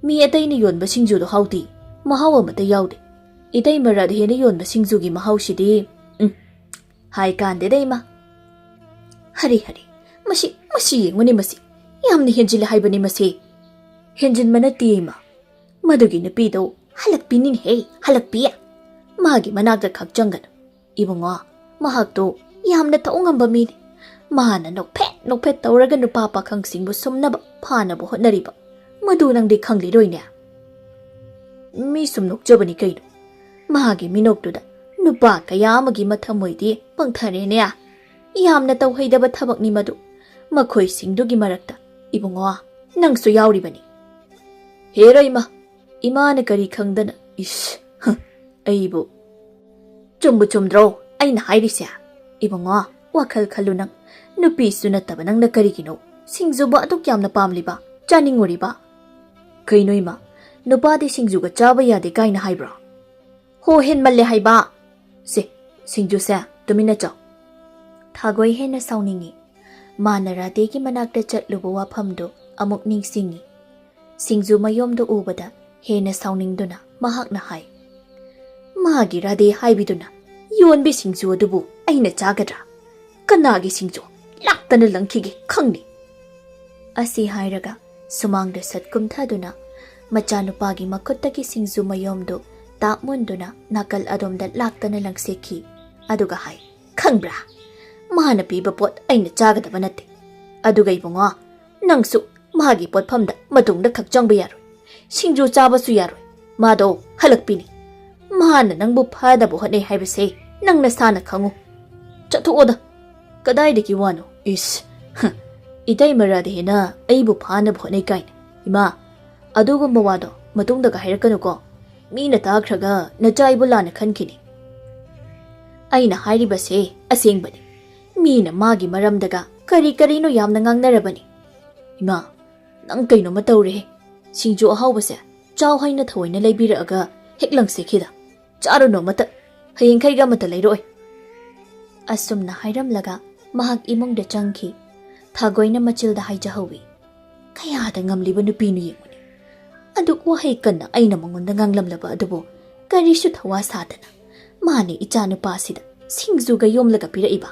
ꯃꯤ ꯑꯇꯩꯅ ꯌꯣꯟꯕ ꯁꯤꯡꯖꯨꯗꯣ ꯍꯥꯎꯇꯦ ꯃꯍꯥꯎ ꯑꯃꯠꯇ ꯌꯥꯎꯗꯦ ꯏꯇꯩꯃ ꯔꯥꯙꯦꯅ ꯌꯣꯟꯕ ꯁꯤꯡꯖꯨꯒꯤ ꯃꯍꯥꯎꯁꯤꯗꯤ ꯍꯥꯏ ꯀꯥꯟꯗꯦꯗ ꯏꯃꯥ ꯍꯔꯤ ꯃꯁꯤ ꯌꯦꯡꯉꯨꯅꯦ ꯃꯁꯤ ꯌꯥꯝꯅ ꯍꯦꯟꯖꯤꯜꯂꯦ ꯍꯥꯏꯕꯅꯤ ꯃꯁꯤ ꯍꯦꯟꯖꯤꯟꯕ ꯅꯠꯇꯦ ꯏꯃꯥ ꯃꯗꯨꯒꯤ ꯅꯨꯄꯤꯗꯣ ꯍꯜꯂꯛꯄꯤꯅꯤꯅꯦꯍꯦ ꯍꯜꯂꯛꯄꯤ ꯃꯥꯒꯤ ꯃꯅꯥꯛꯇ ꯈꯛ ꯆꯪꯒꯅꯨ ꯏꯕꯨꯡꯉꯣ ꯃꯍꯥꯛꯇꯣ ꯌꯥꯝꯅ ꯊꯧꯉꯝꯕ ꯃꯤꯅꯤ ꯃꯥꯅ ꯅꯣꯛꯐꯦꯠ ꯇꯧꯔꯒ ꯅꯨꯄꯥ ꯄꯥꯈꯪꯁꯤꯡꯕꯨ ꯁꯨꯝꯅꯕ ꯐꯥꯅꯕ ꯍꯣꯠꯅꯔꯤꯕ ꯃꯗꯨ ꯅꯪꯗꯤ ꯈꯪꯂꯤꯔꯣꯏꯅꯦ ꯃꯤ ꯁꯨꯝ ꯅꯣꯛꯆꯕꯅꯤ ꯀꯩꯅꯣ ꯃꯥꯒꯤ ꯃꯤꯅꯣꯛꯇꯨꯗ ꯅꯨꯄꯥ ꯀꯌꯥ ꯑꯃꯒꯤ ꯃꯊꯃꯣꯏꯗꯤ ꯄꯪꯊꯔꯦꯅꯦ ꯌꯥꯝꯅ ꯇꯧꯍꯩꯗꯕ ꯊꯕꯛꯅꯤ ꯃꯗꯨ ꯃꯈꯣꯏꯁꯤꯡꯗꯨꯒꯤ ꯃꯔꯛꯇ ꯏꯕꯨꯡꯉꯣ ꯅꯪꯁꯨ ꯌꯥꯎꯔꯤꯕꯅꯤ ꯍꯦꯔ ꯏꯃꯥꯅ ꯀꯔꯤ ꯈꯪꯗꯅ ꯑꯩꯕꯨ ꯆꯨꯝꯕꯨ ꯆꯨꯝꯗ꯭ꯔꯣ ꯑꯩꯅ ꯍꯥꯏꯔꯤꯁꯦ ꯏꯕꯨꯡꯉꯣ ꯋꯥꯈꯜ ꯈꯜꯂꯨ ꯅꯪ ꯅꯨꯄꯤꯁꯨ ꯅꯠꯇꯕ ꯅꯪꯅ ꯀꯔꯤꯒꯤꯅꯣ ꯁꯤꯡꯖꯨꯕ ꯑꯗꯨꯛ ꯌꯥꯝꯅ ꯄꯥꯝꯂꯤꯕ ꯆꯥꯅꯤꯡꯉꯨꯔꯤꯕ ꯀꯩꯅꯣ ꯏꯃꯥ ꯅꯨꯄꯥꯗꯤ ꯁꯤꯡꯖꯨꯒ ꯆꯥꯕ ꯌꯥꯗꯦ ꯀꯥꯏꯅ ꯍꯥꯏꯕ꯭ꯔꯣ ꯍꯣ ꯍꯦꯟꯃꯜꯂꯦ ꯍꯥꯏꯕ ꯁꯤꯡꯖꯨꯁꯦ ꯇꯨꯃꯤꯟꯅ ꯆꯥꯎ ꯊꯥꯒꯣꯏ ꯍꯦꯟꯅ ꯁꯥꯎꯅꯤꯡꯉꯤ ꯃꯥꯅ ꯔꯥꯙꯦꯒꯤ ꯃꯅꯥꯛꯇ ꯆꯠꯂꯨꯕ ꯋꯥꯐꯝꯗꯨ ꯑꯃꯨꯛ ꯅꯤꯡꯁꯤꯡꯉꯤ ꯁꯤꯡꯖꯨ ꯃꯌꯣꯝꯗꯨ ꯎꯕꯗ ꯍꯦꯟꯅ ꯁꯥꯎꯅꯤꯡꯗꯨꯅ ꯃꯍꯥꯛꯅ ꯍꯥꯏ ꯃꯥꯒꯤ ꯔꯥꯙꯦ ꯍꯥꯏꯕꯤꯗꯨꯅ ꯌꯣꯟꯕꯤ ꯁꯤꯡꯖꯨ ꯑꯗꯨꯕꯨ ꯑꯩꯅ ꯆꯥꯒꯗ꯭ꯔꯥ ꯀꯅꯥꯒꯤ ꯁꯤꯡꯖꯨ ꯂꯥꯛꯇꯅ ꯂꯪꯈꯤꯒꯦ ꯈꯪꯅꯤ ꯑꯁꯤ ꯍꯥꯏꯔꯒ ꯁꯨꯃꯥꯡꯗ ꯁꯠ ꯀꯨꯝꯊꯗꯨꯅ ꯃꯆꯥꯅꯨꯄꯥꯒꯤ ꯃꯈꯨꯠꯇꯒꯤ ꯁꯤꯡꯖꯨ ꯃꯌꯣꯝꯗꯨ ꯇꯥꯞꯃꯨꯟꯗꯨꯅ ꯅꯥꯀꯜ ꯑꯗꯣꯝꯗ ꯂꯥꯛꯇꯅ ꯂꯪꯁꯤꯈꯤ ꯑꯗꯨꯒ ꯍꯥꯏ ꯈꯪꯕ꯭ꯔꯥ ꯃꯥꯅ ꯄꯤꯕ ꯄꯣꯠ ꯑꯩꯅ ꯆꯥꯒꯗꯕ ꯅꯠꯇꯦ ꯑꯗꯨꯒ ꯏꯕꯨꯡꯉꯣ ꯅꯪꯁꯨ ꯃꯥꯒꯤ ꯄꯣꯠꯐꯝꯗ ꯃꯇꯨꯡꯗ ꯈꯛ ꯆꯪꯕ ꯌꯥꯔꯣꯏ ꯁꯤꯡꯖꯨ ꯆꯥꯕꯁꯨ ꯌꯥꯔꯣꯏ ꯃꯥꯗꯣ ꯍꯜꯂꯛꯄꯤꯅꯤ ꯃꯥꯅ ꯅꯪꯕꯨ ꯐꯗꯕ ꯍꯣꯠꯅꯩ ꯍꯥꯏꯕꯁꯦ ꯅꯪ ꯅꯁꯥꯅ ꯈꯪꯉꯨ ꯆꯠꯊꯣꯛꯑꯣꯗ ꯀꯗꯥꯏꯗꯒꯤ ꯋꯥꯅꯣ ꯏꯇꯩꯃ ꯔꯥꯙꯦꯅ ꯑꯩꯕꯨ ꯐꯥꯅꯕ ꯍꯣꯠꯅꯩ ꯀꯥꯏꯅ ꯏꯃꯥ ꯑꯗꯨꯒꯨꯝꯕ ꯋꯥꯗꯣ ꯃꯇꯨꯡꯗꯒ ꯍꯥꯏꯔꯛꯀꯅꯨꯀꯣ ꯃꯤꯅ ꯇꯥꯈ꯭ꯔꯒ ꯅꯆꯥ ꯑꯩꯕꯨ ꯂꯥꯟꯅ ꯈꯟꯈꯤꯅꯤ ꯑꯩꯅ ꯍꯥꯏꯔꯤꯕꯁꯦ ꯑꯁꯦꯡꯕꯅꯤ ꯃꯤꯅ ꯃꯥꯒꯤ ꯃꯔꯝꯗꯒ ꯀꯔꯤꯅꯣ ꯌꯥꯝꯅ ꯉꯥꯡꯅꯔꯕꯅꯤ ꯏꯃꯥ ꯅꯪ ꯀꯩꯅꯣꯝꯃ ꯇꯧꯔꯦꯍꯦ ꯁꯤꯡꯖꯨ ꯑꯍꯥꯎꯕꯁꯦ ꯆꯥꯎ ꯍꯥꯏꯅ ꯊꯑꯣꯏꯅ ꯂꯩꯕꯤꯔꯛꯑꯒ ꯍꯦꯛ ꯂꯪꯁꯤꯈꯤꯗ ꯆꯥꯔꯨꯅꯣ ꯑꯃꯠꯇ ꯍꯌꯦꯡꯈꯩꯒ ꯑꯃꯠꯇ ꯂꯩꯔꯛꯑꯣꯏ ꯑꯁꯨꯝꯅ ꯍꯥꯏꯔꯝꯂꯒ ꯃꯍꯥꯛ ꯏꯃꯨꯡꯗ ꯆꯪꯈꯤ ꯊꯥꯒꯣꯏꯅ ꯃꯆꯤꯜꯗ ꯍꯥꯏꯖꯍꯧꯏ ꯀꯌꯥꯗ ꯉꯝꯂꯤꯕ ꯅꯨꯄꯤꯅꯨ ꯌꯦꯡꯉꯨꯅꯤ ꯑꯗꯨꯛ ꯋꯥꯍꯩ ꯀꯟꯅ ꯑꯩꯅ ꯃꯉꯣꯟꯗ ꯉꯥꯡꯂꯝꯂꯕ ꯑꯗꯨꯕꯨ ꯀꯔꯤꯁꯨ ꯊꯋꯥ ꯁꯥꯗꯅ ꯃꯥꯅꯦ ꯏꯆꯥ ꯅꯨꯄꯥꯁꯤꯗ ꯁꯤꯡꯖꯨꯒ ꯌꯣꯝꯂꯒ ꯄꯤꯔꯛꯏꯕ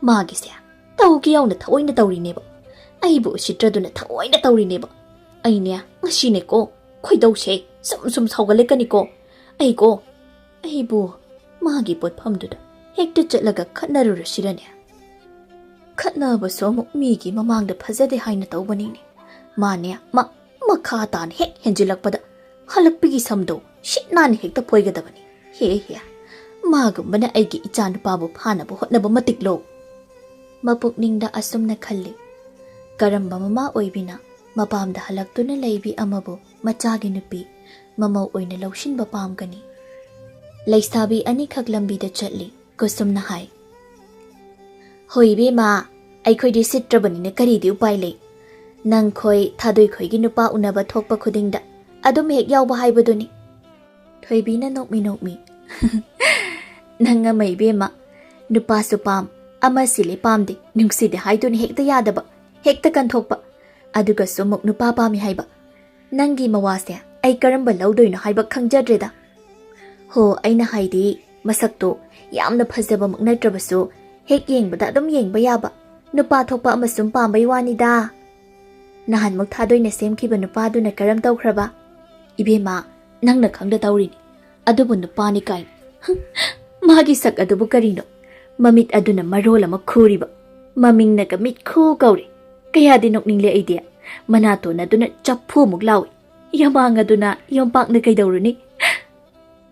ꯃꯥꯒꯤꯁꯦ ꯇꯧꯒꯦ ꯌꯥꯎꯅ ꯊꯑꯣꯏꯅ ꯇꯧꯔꯤꯅꯦꯕ ꯑꯩꯕꯨ ꯎꯁꯤꯠꯇ꯭ꯔꯗꯨꯅ ꯊꯑꯣꯏꯅ ꯇꯧꯔꯤꯅꯦꯕ ꯑꯩꯅꯦ ꯉꯁꯤꯅꯦꯀꯣ ꯈꯣꯏꯗꯧꯁꯦ ꯁꯨꯝ ꯁꯥꯎꯒꯠꯂꯛꯀꯅꯤꯀꯣ ꯑꯩꯕꯨ ꯃꯥꯒꯤ ꯄꯣꯠꯐꯝꯗꯨꯗ ꯍꯦꯛꯇ ꯆꯠꯂꯒ ꯈꯠꯅꯔꯨꯔꯁꯤꯔꯅꯦ ꯈꯠꯅꯕꯁꯨ ꯑꯃꯨꯛ ꯃꯤꯒꯤ ꯃꯃꯥꯡꯗ ꯐꯖꯗꯦ ꯍꯥꯏꯅ ꯇꯧꯕꯅꯤꯅꯦ ꯃꯥꯅꯦ ꯃꯈꯥ ꯇꯥꯅ ꯍꯦꯛ ꯍꯦꯟꯖꯤꯜꯂꯛꯄꯗ ꯍꯜꯂꯛꯄꯒꯤ ꯁꯝꯗꯣ ꯁꯤꯠ ꯅꯥꯟꯅ ꯍꯦꯛꯇ ꯐꯣꯏꯒꯗꯕꯅꯤ ꯍꯦ ꯃꯥꯒꯨꯝꯕꯅ ꯑꯩꯒꯤ ꯏꯆꯥꯅꯨꯄꯥꯕꯨ ꯐꯥꯅꯕ ꯍꯣꯠꯅꯕ ꯃꯇꯤꯛꯂꯣ꯫ ꯃꯄꯨꯛꯅꯤꯡꯗ ꯑꯁꯨꯝꯅ ꯈꯜꯂꯤ꯫ ꯀꯔꯝꯕ ꯃꯃꯥ ꯑꯣꯏꯕꯤꯅ ꯃꯄꯥꯝꯗ ꯍꯜꯂꯛꯇꯨꯅ ꯂꯩꯕꯤ ꯑꯃꯕꯨ ꯃꯆꯥꯒꯤ ꯅꯨꯄꯤ ꯃꯃꯧ ꯑꯣꯏꯅ ꯂꯧꯁꯤꯟꯕ ꯄꯥꯝꯒꯅꯤ? ꯂꯩꯁꯥꯕꯤ ꯑꯅꯤꯈꯛ ꯂꯝꯕꯤꯗ ꯆꯠꯂꯤ꯫ ꯀꯨꯁꯨꯝꯅ ꯍꯥꯏ, ꯍꯣꯏ ꯏꯕꯦꯝꯃ, ꯑꯩꯈꯣꯏꯗꯤ ꯁꯤꯠꯇ꯭ꯔꯕꯅꯤꯅ ꯀꯔꯤꯗꯤ ꯎꯄꯥꯏ ꯂꯩ? ꯅꯪꯈꯣꯏ ꯊꯥꯗꯣꯏꯈꯣꯏꯒꯤ ꯅꯨꯄꯥ ꯎꯅꯕ ꯊꯣꯛꯄ ꯈꯨꯗꯤꯡꯗ ꯑꯗꯨꯝ ꯍꯦꯛ ꯌꯥꯎꯕ ꯍꯥꯏꯕꯗꯨꯅꯤ꯫ ꯊꯣꯏꯕꯤꯅ ꯅꯣꯛꯃꯤ ꯅꯪ ꯑꯃ ꯏꯕꯦꯝꯃ, ꯅꯨꯄꯥꯁꯨ ꯄꯥꯝ, ꯑꯃ ꯁꯤꯜꯂꯤ ꯄꯥꯝꯗꯦ ꯅꯨꯡꯁꯤꯗꯦ ꯍꯥꯏꯗꯨꯅ ꯍꯦꯛꯇ ꯌꯥꯗꯕ, ꯍꯦꯛꯇ ꯀꯟꯊꯣꯛꯄ, ꯑꯗꯨꯒꯁꯨ ꯑꯃꯨꯛ ꯅꯨꯄꯥ ꯄꯥꯝꯃꯤ ꯍꯥꯏꯕ꯫ ꯅꯪꯒꯤ ꯃꯋꯥꯁꯦ ꯑꯩ ꯀꯔꯝꯕ ꯂꯧꯗꯣꯏꯅꯣ ꯍꯥꯏꯕ ꯈꯪꯖꯗ꯭ꯔꯦꯗ꯫ ꯍꯣ, ꯑꯩꯅ ꯍꯥꯏꯗꯤ ꯃꯁꯛꯇꯣ ꯌꯥꯝꯅ ꯐꯖꯕꯃꯛ ꯅꯠꯇ꯭ꯔꯕꯁꯨ ꯍꯦꯛ ꯌꯦꯡꯕꯗ ꯑꯗꯨꯝ ꯌꯦꯡꯕ ꯌꯥꯕ ꯅꯨꯄꯥ ꯊꯣꯛꯄ ꯑꯃꯁꯨꯡ ꯄꯥꯝꯕꯩ ꯋꯥꯅꯤꯗ꯫ ꯅꯍꯥꯟꯃꯨꯛ ꯊꯥꯗꯣꯏꯅ ꯁꯦꯝꯈꯤꯕ ꯅꯨꯄꯥꯗꯨꯅ ꯀꯔꯝ ꯇꯧꯈ꯭ꯔꯕ? ꯏꯕꯦꯝꯃ, ꯅꯪꯅ ꯈꯪꯗ ꯇꯧꯔꯤꯅꯤ, ꯑꯗꯨꯕꯨ ꯅꯨꯄꯥꯅꯤ ꯀꯥꯏꯅ꯫ ꯃꯥꯒꯤ ꯁꯛ ꯑꯗꯨꯕꯨ ꯀꯔꯤꯅꯣ? ꯃꯃꯤꯠ ꯑꯗꯨꯅ ꯃꯔꯣꯜ ꯑꯃ ꯈꯨꯔꯤꯕ, ꯃꯃꯤꯡꯅꯒ ꯃꯤꯠ ꯈꯨ ꯀꯧꯔꯤ, ꯀꯌꯥꯗꯤ ꯅꯣꯛꯅꯤꯡꯂꯦ ꯑꯩꯗꯤ꯫ ꯃꯅꯥꯇꯣꯟ ꯑꯗꯨꯅ ꯆꯐꯨꯃꯨꯛ ꯂꯥꯎꯏ, ꯌꯥꯃꯥꯡ ꯑꯗꯨꯅ ꯌꯣꯝꯄꯥꯛꯅ ꯀꯩꯗꯧꯔꯨꯅꯤ?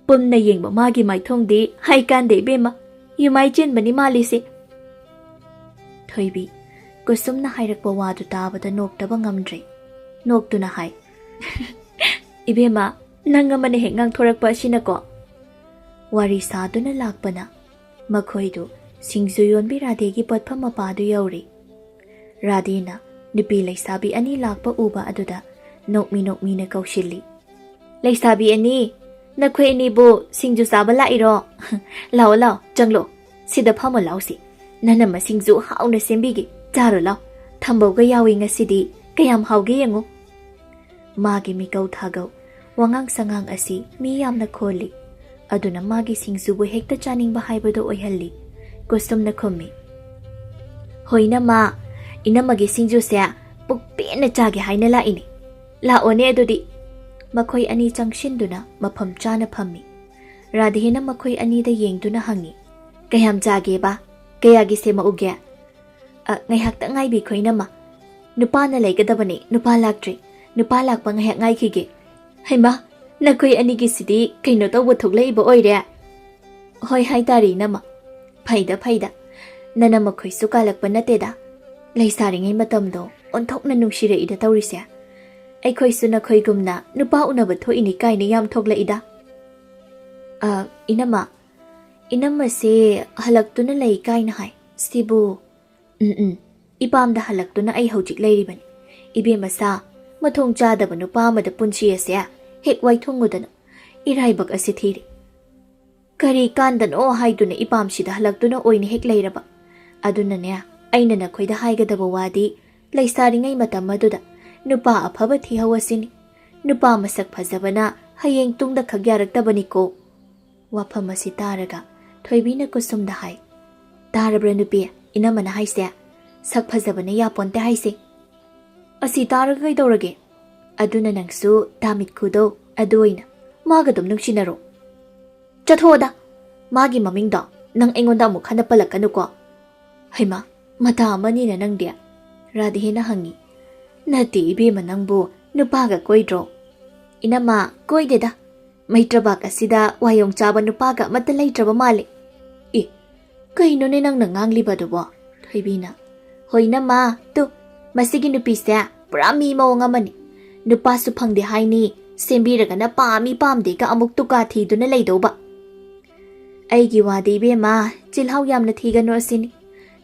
ꯄꯨꯟꯅ ꯌꯦꯡꯕ ꯃꯥꯒꯤ ꯃꯥꯏꯊꯣꯡꯗꯤ ꯍꯥꯏꯀꯥꯟꯗꯦ ꯏꯕꯦꯝꯃ, ꯌꯨꯃꯥꯏ ꯆꯦꯟꯕꯅꯤ ꯃꯥꯜꯂꯤꯁꯦ꯫ ꯊꯣꯏꯕꯤ ꯀꯨꯁꯨꯝꯅ ꯍꯥꯏꯔꯛꯄ ꯋꯥꯗꯨ ꯇꯥꯕꯗ ꯅꯣꯛꯇꯕ ꯉꯝꯗ꯭ꯔꯦ꯫ ꯅꯣꯛꯇꯨꯅ ꯍꯥꯏ, ꯏꯕꯦꯝꯃ, ꯅꯪ ꯑꯃꯅ ꯍꯦꯛ ꯉꯥꯡꯊꯣꯔꯛꯄ ꯑꯁꯤꯅꯀꯣ꯫ ꯋꯥꯔꯤ ꯁꯥꯗꯨꯅ ꯂꯥꯛꯄꯅ ꯃꯈꯣꯏꯗꯨ ꯁꯤꯡꯖꯨ ꯌꯣꯟꯕꯤ ꯔꯥꯙꯦꯒꯤ ꯄꯣꯠꯐꯝ ꯃꯄꯥꯗꯨ ꯌꯧꯔꯤ꯫ ꯔꯥꯙꯦꯅ ꯅꯨꯄꯤ ꯂꯩꯁꯥꯕꯤ ꯑꯅꯤ ꯂꯥꯛꯄ ꯎꯕ ꯑꯗꯨꯗ ꯅꯣꯛꯃꯤꯅ ꯀꯧꯁꯤꯜꯂꯤ꯫ ꯂꯩꯁꯥꯕꯤ ꯑꯅꯤ, ꯅꯈꯣꯏ ꯑꯅꯤꯕꯨ ꯁꯤꯡꯖꯨ ꯆꯥꯕ ꯂꯥꯛꯏꯔꯣ? ꯂꯥꯛꯑꯣ ꯂꯥꯛꯑꯣ, ꯆꯪꯂꯣ, ꯁꯤꯗ ꯐꯝꯃꯣ ꯂꯥꯎꯁꯤ, ꯅꯅꯝꯃ ꯁꯤꯡꯖꯨ ꯍꯥꯎꯅ ꯁꯦꯝꯕꯤꯒꯦ, ꯆꯥꯔꯣ ꯂꯥꯎ, ꯊꯝꯕꯧꯒ ꯌꯥꯎꯏ ꯉꯁꯤꯗꯤ, ꯀꯌꯥꯝ ꯍꯥꯎꯒꯦ ꯌꯦꯡꯉꯨ꯫ ꯃꯥꯒꯤ ꯃꯤꯀꯧ ꯊꯥꯒꯧ ꯋꯥꯉꯥꯡ ꯁꯉꯥꯡ ꯑꯁꯤ ꯃꯤ ꯌꯥꯝꯅ ꯈꯣꯜꯂꯤ, ꯑꯗꯨꯅ ꯃꯥꯒꯤ ꯁꯤꯡꯖꯨꯕꯨ ꯍꯦꯛꯇ ꯆꯥꯅꯤꯡꯕ ꯍꯥꯏꯕꯗꯨ ꯑꯣꯏꯍꯜꯂꯤ꯫ ꯀꯨꯁꯨꯝꯅ ꯈꯨꯝꯃꯤ, ꯍꯣꯏꯅꯝꯃ, ꯏꯅꯝꯃꯒꯤ ꯁꯤꯡꯖꯨꯁꯦ ꯄꯨꯛ ꯄꯦꯟꯅ ꯆꯥꯒꯦ ꯍꯥꯏꯅ ꯂꯥꯛꯏꯅꯤ, ꯂꯥꯛꯑꯣꯅꯦ ꯑꯗꯨꯗꯤ꯫ ꯃꯈꯣꯏ ꯑꯅꯤ ꯆꯪꯁꯤꯟꯗꯨꯅ ꯃꯐꯝ ꯆꯥꯅ ꯐꯝꯃꯤ꯫ ꯔꯥꯙꯦꯅ ꯃꯈꯣꯏ ꯑꯅꯤꯗ ꯌꯦꯡꯗꯨꯅ ꯍꯪꯉꯤ, ꯀꯌꯥꯝ ꯆꯥꯒꯦꯕ? ꯀꯌꯥꯒꯤ ꯁꯦꯝꯃꯛꯎꯒꯦ? ꯉꯥꯏꯍꯥꯛꯇꯪ ꯉꯥꯏꯕꯤꯈꯣ ꯏꯅꯝꯃ, ꯅꯨꯄꯥꯅ ꯂꯩꯒꯗꯕꯅꯤ, ꯅꯨꯄꯥ ꯂꯥꯛꯇ꯭ꯔꯤ, ꯅꯨꯄꯥ ꯂꯥꯛꯄ ꯉꯥꯏꯍꯥꯛ ꯉꯥꯏꯈꯤꯒꯦ꯫ ꯍꯩꯃꯥ, ꯅꯈꯣꯏ ꯑꯅꯤꯒꯤꯁꯤꯗꯤ ꯀꯩꯅꯣ ꯇꯧꯕ ꯊꯣꯛꯂꯛꯏꯕ ꯑꯣꯏꯔꯦ? ꯍꯣꯏ ꯍꯥꯏꯇꯥꯔꯦ ꯏꯅꯝꯃ, ꯐꯩꯗ, ꯅꯅꯝꯃ ꯈꯣꯏꯁꯨ ꯀꯥꯜꯂꯛꯄ ꯅꯠꯇꯦꯗ, ꯂꯩꯁꯥꯔꯤꯉꯩ ꯃꯇꯝꯗꯣ ꯑꯣꯟꯊꯣꯛꯅ ꯅꯨꯡꯁꯤꯔꯛꯏꯗ ꯇꯧꯔꯤꯁꯦ꯫ ꯑꯩꯈꯣꯏꯁꯨ ꯅꯈꯣꯏꯒꯨꯝꯅ ꯅꯨꯄꯥ ꯎꯅꯕ ꯊꯣꯛꯏꯅꯤ ꯀꯥꯏꯅ ꯌꯥꯝ ꯊꯣꯛꯂꯛꯏꯗ꯫ ꯏꯅꯝꯃꯁꯦ ꯍꯜꯂꯛꯇꯨꯅ ꯂꯩ ꯀꯥꯏꯅ ꯍꯥꯏ, ꯁꯤꯕꯨ? ꯏꯄꯥꯝꯗ ꯍꯜꯂꯛꯇꯨꯅ ꯑꯩ ꯍꯧꯖꯤꯛ ꯂꯩꯔꯤꯕꯅꯤ꯫ ꯏꯕꯦꯝꯃꯆꯥ, ꯃꯊꯣꯡ ꯆꯥꯗꯕ ꯅꯨꯄꯥ ꯑꯃꯗ ꯄꯨꯟꯁꯤ ꯑꯁꯦ ꯍꯦꯛ ꯋꯥꯏꯊꯨꯡꯉꯨꯗꯅ ꯏꯔꯥꯏꯕꯛ ꯑꯁꯤ ꯊꯤꯔꯤ꯫ ꯀꯔꯤ ꯀꯥꯟꯗꯅꯣ ꯍꯥꯏꯗꯨꯅ ꯏꯄꯥꯝꯁꯤꯗ ꯍꯜꯂꯛꯇꯨꯅ ꯑꯣꯏꯅ ꯍꯦꯛ ꯂꯩꯔꯕ꯫ ꯑꯗꯨꯅꯅꯦ ꯑꯩꯅ ꯅꯈꯣꯏꯗ ꯍꯥꯏꯒꯗꯕ ꯋꯥꯗꯤ, ꯂꯩꯁꯥꯔꯤꯉꯩ ꯃꯇꯝ ꯑꯗꯨꯗ ꯅꯨꯄꯥ ꯑꯐꯕ ꯊꯤꯍꯧ ꯑꯁꯤꯅꯤ꯫ ꯅꯨꯄꯥ ꯃꯁꯛ ꯐꯖꯕꯅ ꯍꯌꯦꯡ ꯇꯨꯡꯗ ꯈꯛ ꯌꯥꯔꯛꯇꯕꯅꯤꯀꯣ꯫ ꯋꯥꯐꯝ ꯑꯁꯤ ꯇꯥꯔꯒ ꯊꯣꯏꯕꯤꯅ ꯀꯨꯁꯨꯝꯗ ꯍꯥꯏ, ꯇꯥꯔꯕ꯭ꯔꯥ ꯅꯨꯄꯤ, ꯏꯅꯝꯃꯅ ꯍꯥꯏꯁꯦ? ꯁꯛ ꯐꯖꯕꯅ ꯌꯥꯄꯣꯟꯇꯦ ꯍꯥꯏꯁꯦ꯫ ꯑꯁꯤ ꯇꯥꯔꯒ ꯀꯩꯗꯧꯔꯒꯦ? ꯑꯗꯨꯅ ꯅꯪꯁꯨ ꯗꯥꯃꯤꯠ ꯈꯨꯗꯣ ꯑꯗꯨ ꯑꯣꯏꯅ ꯃꯥꯒ ꯑꯗꯨꯝ ꯅꯨꯡꯁꯤꯅꯔꯣ꯫ ꯆꯠꯊꯣꯛꯑꯣꯗ, ꯃꯥꯒꯤ ꯃꯃꯤꯡꯗꯣ ꯅꯪ ꯑꯩꯉꯣꯟꯗ ꯑꯃꯨꯛ ꯍꯟꯅ ꯄꯜꯂꯛꯀꯅꯨꯀꯣ꯫ ꯍꯩꯃꯥ, ꯃꯇꯥ ꯑꯃꯅꯤꯅ ꯅꯪꯗꯤ? ꯔꯥꯙꯦꯅ ꯍꯪꯉꯤ꯫ ꯅꯠꯇꯦ ꯏꯕꯦꯝꯃ, ꯅꯪꯕꯨ ꯅꯨꯄꯥꯒ ꯀꯣꯏꯗ꯭ꯔꯣ? ꯏꯅꯝꯃ, ꯀꯣꯏꯗꯦꯗ, ꯃꯩꯇ꯭ꯔꯕꯥꯛ ꯑꯁꯤꯗ ꯋꯥꯌꯣꯡ ꯆꯥꯕ ꯅꯨꯄꯥꯒ ꯑꯃꯠꯇ ꯂꯩꯇ꯭ꯔꯕ ꯃꯥꯜꯂꯦ꯫ ꯀꯩꯅꯣꯅꯦ ꯅꯪꯅ ꯉꯥꯡꯂꯤꯕꯗꯨꯕꯣ? ꯊꯣꯏꯕꯤꯅ, ꯍꯣꯏꯅꯝꯃ, ꯃꯁꯤꯒꯤ ꯅꯨꯄꯤꯁꯦ ꯄꯨꯔꯥ ꯃꯤ ꯃꯑꯣꯡ ꯑꯃꯅꯤ, ꯅꯨꯄꯥꯁꯨ ꯐꯪꯗꯦ ꯍꯥꯏꯅꯤ, ꯁꯦꯝꯕꯤꯔꯒꯅ ꯄꯥꯝꯃꯤ ꯄꯥꯝꯗꯦꯒ ꯑꯃꯨꯛ ꯇꯨꯀꯥ ꯊꯤꯗꯨꯅ ꯂꯩꯗꯧꯕ꯫ ꯑꯩꯒꯤ ꯋꯥꯗꯤ ꯏꯕꯦꯝꯃ, ꯆꯤꯜꯍꯥꯎ ꯌꯥꯝꯅ ꯊꯤꯒꯅꯨ ꯑꯁꯤꯅꯤ꯫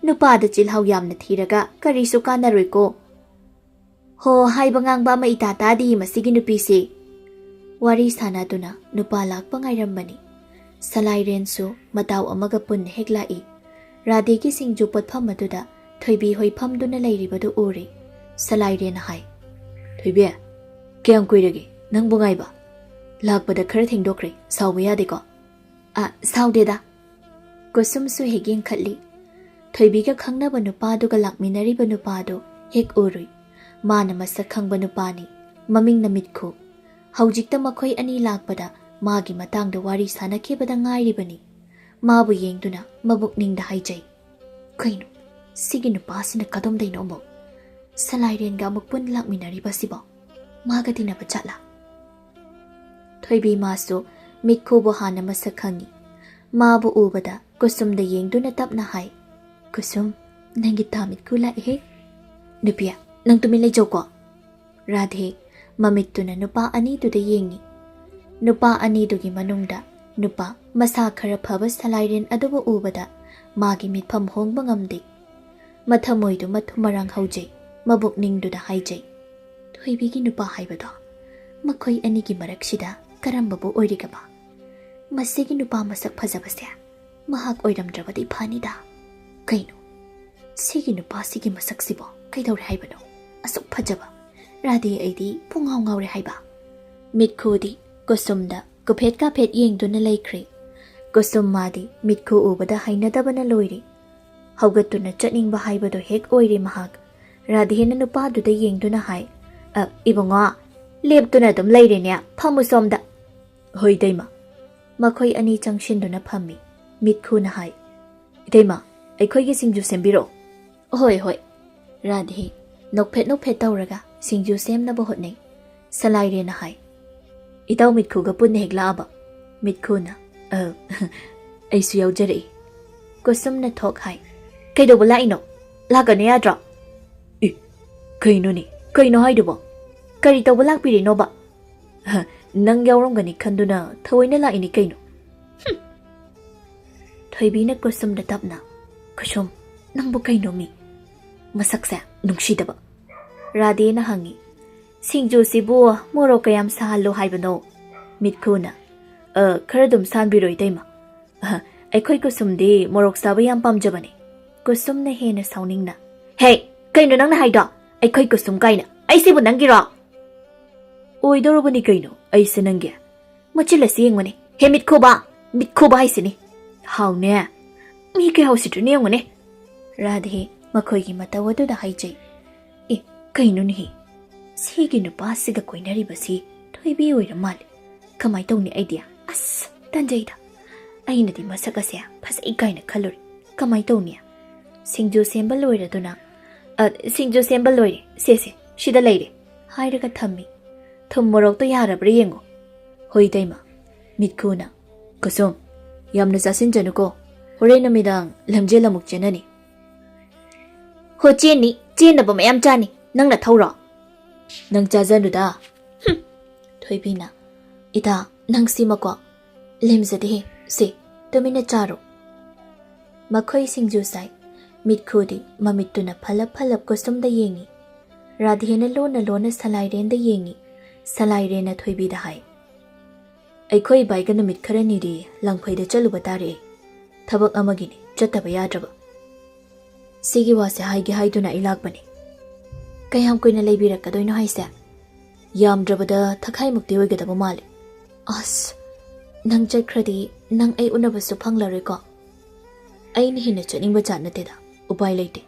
ꯅꯨꯄꯥꯗ ꯆꯤꯜꯍꯥꯎ ꯌꯥꯝꯅ ꯊꯤꯔꯒ ꯀꯔꯤꯁꯨ ꯀꯥꯟꯅꯔꯣꯏꯀꯣ꯫ ꯍꯣ, ꯍꯥꯏꯕ ꯉꯥꯡꯕ ꯑꯃ ꯏꯇꯥ ꯇꯥꯗꯤ ꯃꯁꯤꯒꯤ ꯅꯨꯄꯤꯁꯤ꯫ ꯋꯥꯔꯤ ꯁꯥꯟꯅꯗꯨꯅ ꯅꯨꯄꯥ ꯂꯥꯛꯄ ꯉꯥꯏꯔꯝꯕꯅꯤ꯫ ꯁꯂꯥꯏꯔꯦꯟꯁꯨ ꯃꯇꯥꯎ ꯑꯃꯒ ꯄꯨꯟꯅ ꯍꯦꯛ ꯂꯥꯛꯏ꯫ ꯔꯥꯙꯦꯒꯤ ꯁꯤꯡꯖꯨ ꯄꯣꯠꯐꯝ ꯑꯗꯨꯗ ꯊꯣꯏꯕꯤ ꯍꯣꯏ ꯐꯝꯗꯨꯅ ꯂꯩꯔꯤꯕꯗꯨ ꯎꯔꯤ꯫ ꯁꯂꯥꯏꯔꯦꯟꯅ ꯍꯥꯏ, ꯊꯣꯏꯕꯤ, ꯀꯌꯥꯝ ꯀꯨꯏꯔꯒꯦ ꯅꯪꯕꯨ ꯉꯥꯏꯕ? ꯂꯥꯛꯄꯗ ꯈꯔ ꯊꯦꯡꯗꯣꯛꯈ꯭ꯔꯦ, ꯁꯥꯎꯕ ꯌꯥꯗꯦꯀꯣ꯫ ꯁꯥꯎꯗꯦꯗ꯫ ꯀꯨꯁꯨꯝꯁꯨ ꯍꯦꯛ ꯌꯦꯡꯈꯠꯂꯤ꯫ ꯊꯣꯏꯕꯤꯒ ꯈꯪꯅꯕ ꯅꯨꯄꯥꯗꯨꯒ ꯂꯥꯛꯃꯤꯟꯅꯔꯤꯕ ꯅꯨꯄꯥꯗꯨ ꯍꯦꯛ ꯎꯔꯨꯏ꯫ ꯃꯥꯅ ꯃꯁꯛ ꯈꯪꯕ ꯅꯨꯄꯥꯅꯤ, ꯃꯃꯤꯡꯅ ꯃꯤꯠꯈꯨ꯫ ꯍꯧꯖꯤꯛꯇ ꯃꯈꯣꯏ ꯑꯅꯤ ꯂꯥꯛꯄꯗ ꯃꯥꯒꯤ ꯃꯇꯥꯡꯗ ꯋꯥꯔꯤ ꯁꯥꯟꯅꯈꯤꯕꯗ ꯉꯥꯏꯔꯤꯕꯅꯤ꯫ ꯃꯥꯕꯨ ꯌꯦꯡꯗꯨꯅ ꯃꯕꯨꯛꯅꯤꯡꯗ ꯍꯥꯏꯖꯩ, ꯀꯩꯅꯣ ꯁꯤꯒꯤ ꯅꯨꯄꯥꯁꯤꯅ ꯀꯗꯣꯝꯗꯩꯅꯣ ꯑꯃꯨꯛ? ꯁꯂꯥꯏꯔꯦꯟꯒ ꯑꯃꯨꯛ ꯄꯨꯟꯅ ꯂꯥꯛꯃꯤꯟꯅꯔꯤꯕꯁꯤꯕꯣ? ꯃꯥꯒ ꯇꯤꯟꯅꯕ ꯆꯠꯂꯥ? ꯊꯣꯏꯕꯤ ꯃꯥꯁꯨ ꯃꯤꯠꯈꯨꯕꯨ ꯍꯥꯟꯅ ꯃꯁꯛ ꯈꯪꯉꯤ꯫ Mabu ubada kusumda yengduna tapna hai. Kusum, nangi tamit kula ehe. Nupia, nang tumilay joko. Radhe, mamituna nupa ani tuda yengi. Nupa ani dugi manungda, nupa masa khara phaba salairen adubu ubada, magi mitpham hongba ngamdi. Mathamoidu mathumarang haujay, mabukningduda haijay. Thoibigi nupa haibado, makhoi anigi maraksida karambabu oirigaba. Masigi nupa masak phajabase, mahak oiramdrabadi phanida. Kaino, sigi nupa sigi masak sibo, kaidawre haibado, asuk phajaba. Radhe aidi pungaw ngawre haiba. Mitkhudi, kusumda, kuphet ka phet yengduna laikhri. Kusum madi, mitku ubada hainadabana loiri. Haugatuna chatningba haibado hek oiri mahak. Radhe na nupa duda yengduna hai. Ibonga, leptuna dum lairenya, phamusomda. Hoi Eteima. Makhoi ani changshinduna phammi. Mitku na hai. Eteima, aikhoigi singju sembiro. Hoi hoi. Radhe, nokphet tauraga, singju semnaba hotnei. Salaire na hai. Itaw mitkuga punna heglaaba. Mitkuna, aisu yaujari. Kusumna thok hai. Kaidoba laino, lagane yadra. Kaino ni, kaino haidubo. Kari tawba lakpiri noba. Nang yaurongani khanduna thawaina laini kaino. Thoibina kusumda tapna. Kusum, nangbu kaino mi. Masaksa nungshidaba. Radhe na hangi. Singju sibu moro kayam sahalo haibano. Mitkuna. Karadum sanbiro Eteima. Aikhoi kusumdi morok saba yam pamjabani. Kusumna hena sauningna. Hey, kaino nangna haida. Aikhoi kusum kaina. Aisibu nangira. Oidorobani kaino. Aisi nangia. Machila siyengmani. He mitkuba haisini. Haune. Miki hausitu niyengmani. Radhe makhoigi matawaduda haijay. Kaino nihi. Sigi nupasiga koinaribasi thoibi oiramale. Kamai tawni idea. As, tanjayda. Ainadi masakase phasai kaina khaluri. Kamai tawni. Singju semba loiraduna. Singju semba loire. Se, shida leire. Hairaga thammi. Thum morok to yarabra yengo. Hoi Eteima. Mitkuna. Kusum. Yamna sasinjanuko. Hore namidang lamjel amuk chenani. Ho cheni, chenaba mayam chani. Nangna thawra. Nang chajanuda. Thoibina. Ita, nang simako. Lemzade se, tumina charo. Makhoi singju sai. Mitkhudi mamituna phalap kusumda yengi. Radhena lona salairenda yengi. Salairena thoibida hai. Aikhoi baigana mitkarani ri langphaida chaluba tare. Thabak amagini chataba yadraba. Sigi wase haigi haiduna ilakbani. Kayam koina leibirakkadoino haise. Yamdrabada thakai mukti oigadaba male. As, nang chaikradi nang ai unabasu phanglareko. Aini hina chatningba chatnateda. Upai leite.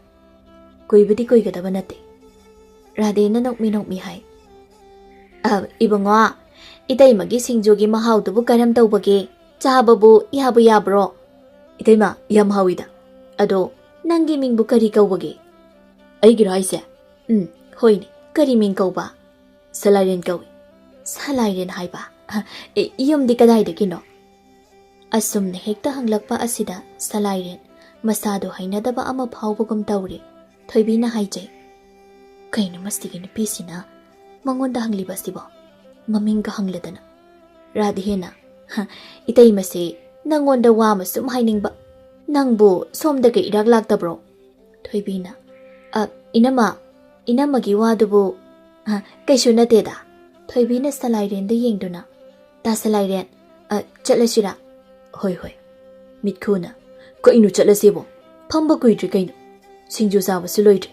Koibadi koigadaba nate. Radhena nokmi hai. Ibonga, Eteimagi singjugi mahaudubu karam tawbage. Chababu yabu yabro. Eteima yam hawida. Ado nangi mingbu kari kawbage. Aigira haise. Hoini, kari ming kawba. Salairen kawi. Salairen haiba. Yumdi kadaidagino. Asumna hekta hanglakpa asida salairen. Masado hainadaba ama phawbagum tawre. Thoibina haijay. Kaino mastigin pisina. Mangonda hangliba sibo. Mamingga hangladana. Radhena. Eteima se nangonda wama sum hainingba. Nangbu somdaga iraglaktabro. Thoibina. Inamagi wadubu. Kaishu nateda. Thoibina salairenda yengduna. Ta salairen. Chatlashira. Hoi. Mitkuna. Kaino chatlasibo. Phamba kuidri kaino. Singju sabasu loidri.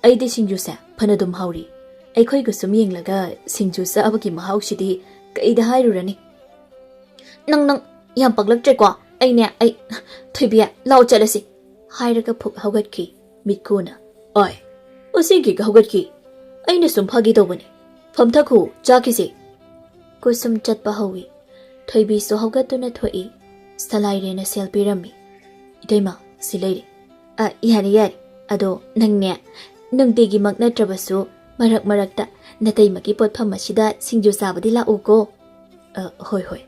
Aidi singju sa phanadum hauri. Aikhoi gusum yenglaga singju sabagi mahaushidi kaida hairurani. Nang yam paglaktre kwa. Ai thoibia lau chatlasi. Hairaga phuk haugatki. Mitkuna. Oi. Usigi ga haugatki. Aina sum phagi tawbani. Phamthakhu chakisi. Kusum chatpa hawi. Thoibi so haugatuna thoi. Salairena selpirami. Eteima sileire. Yari. Ado nangne. Nungtigi magnatrabasu marakta Nateimagi potpham asida singju sabadi la uko. Hoi.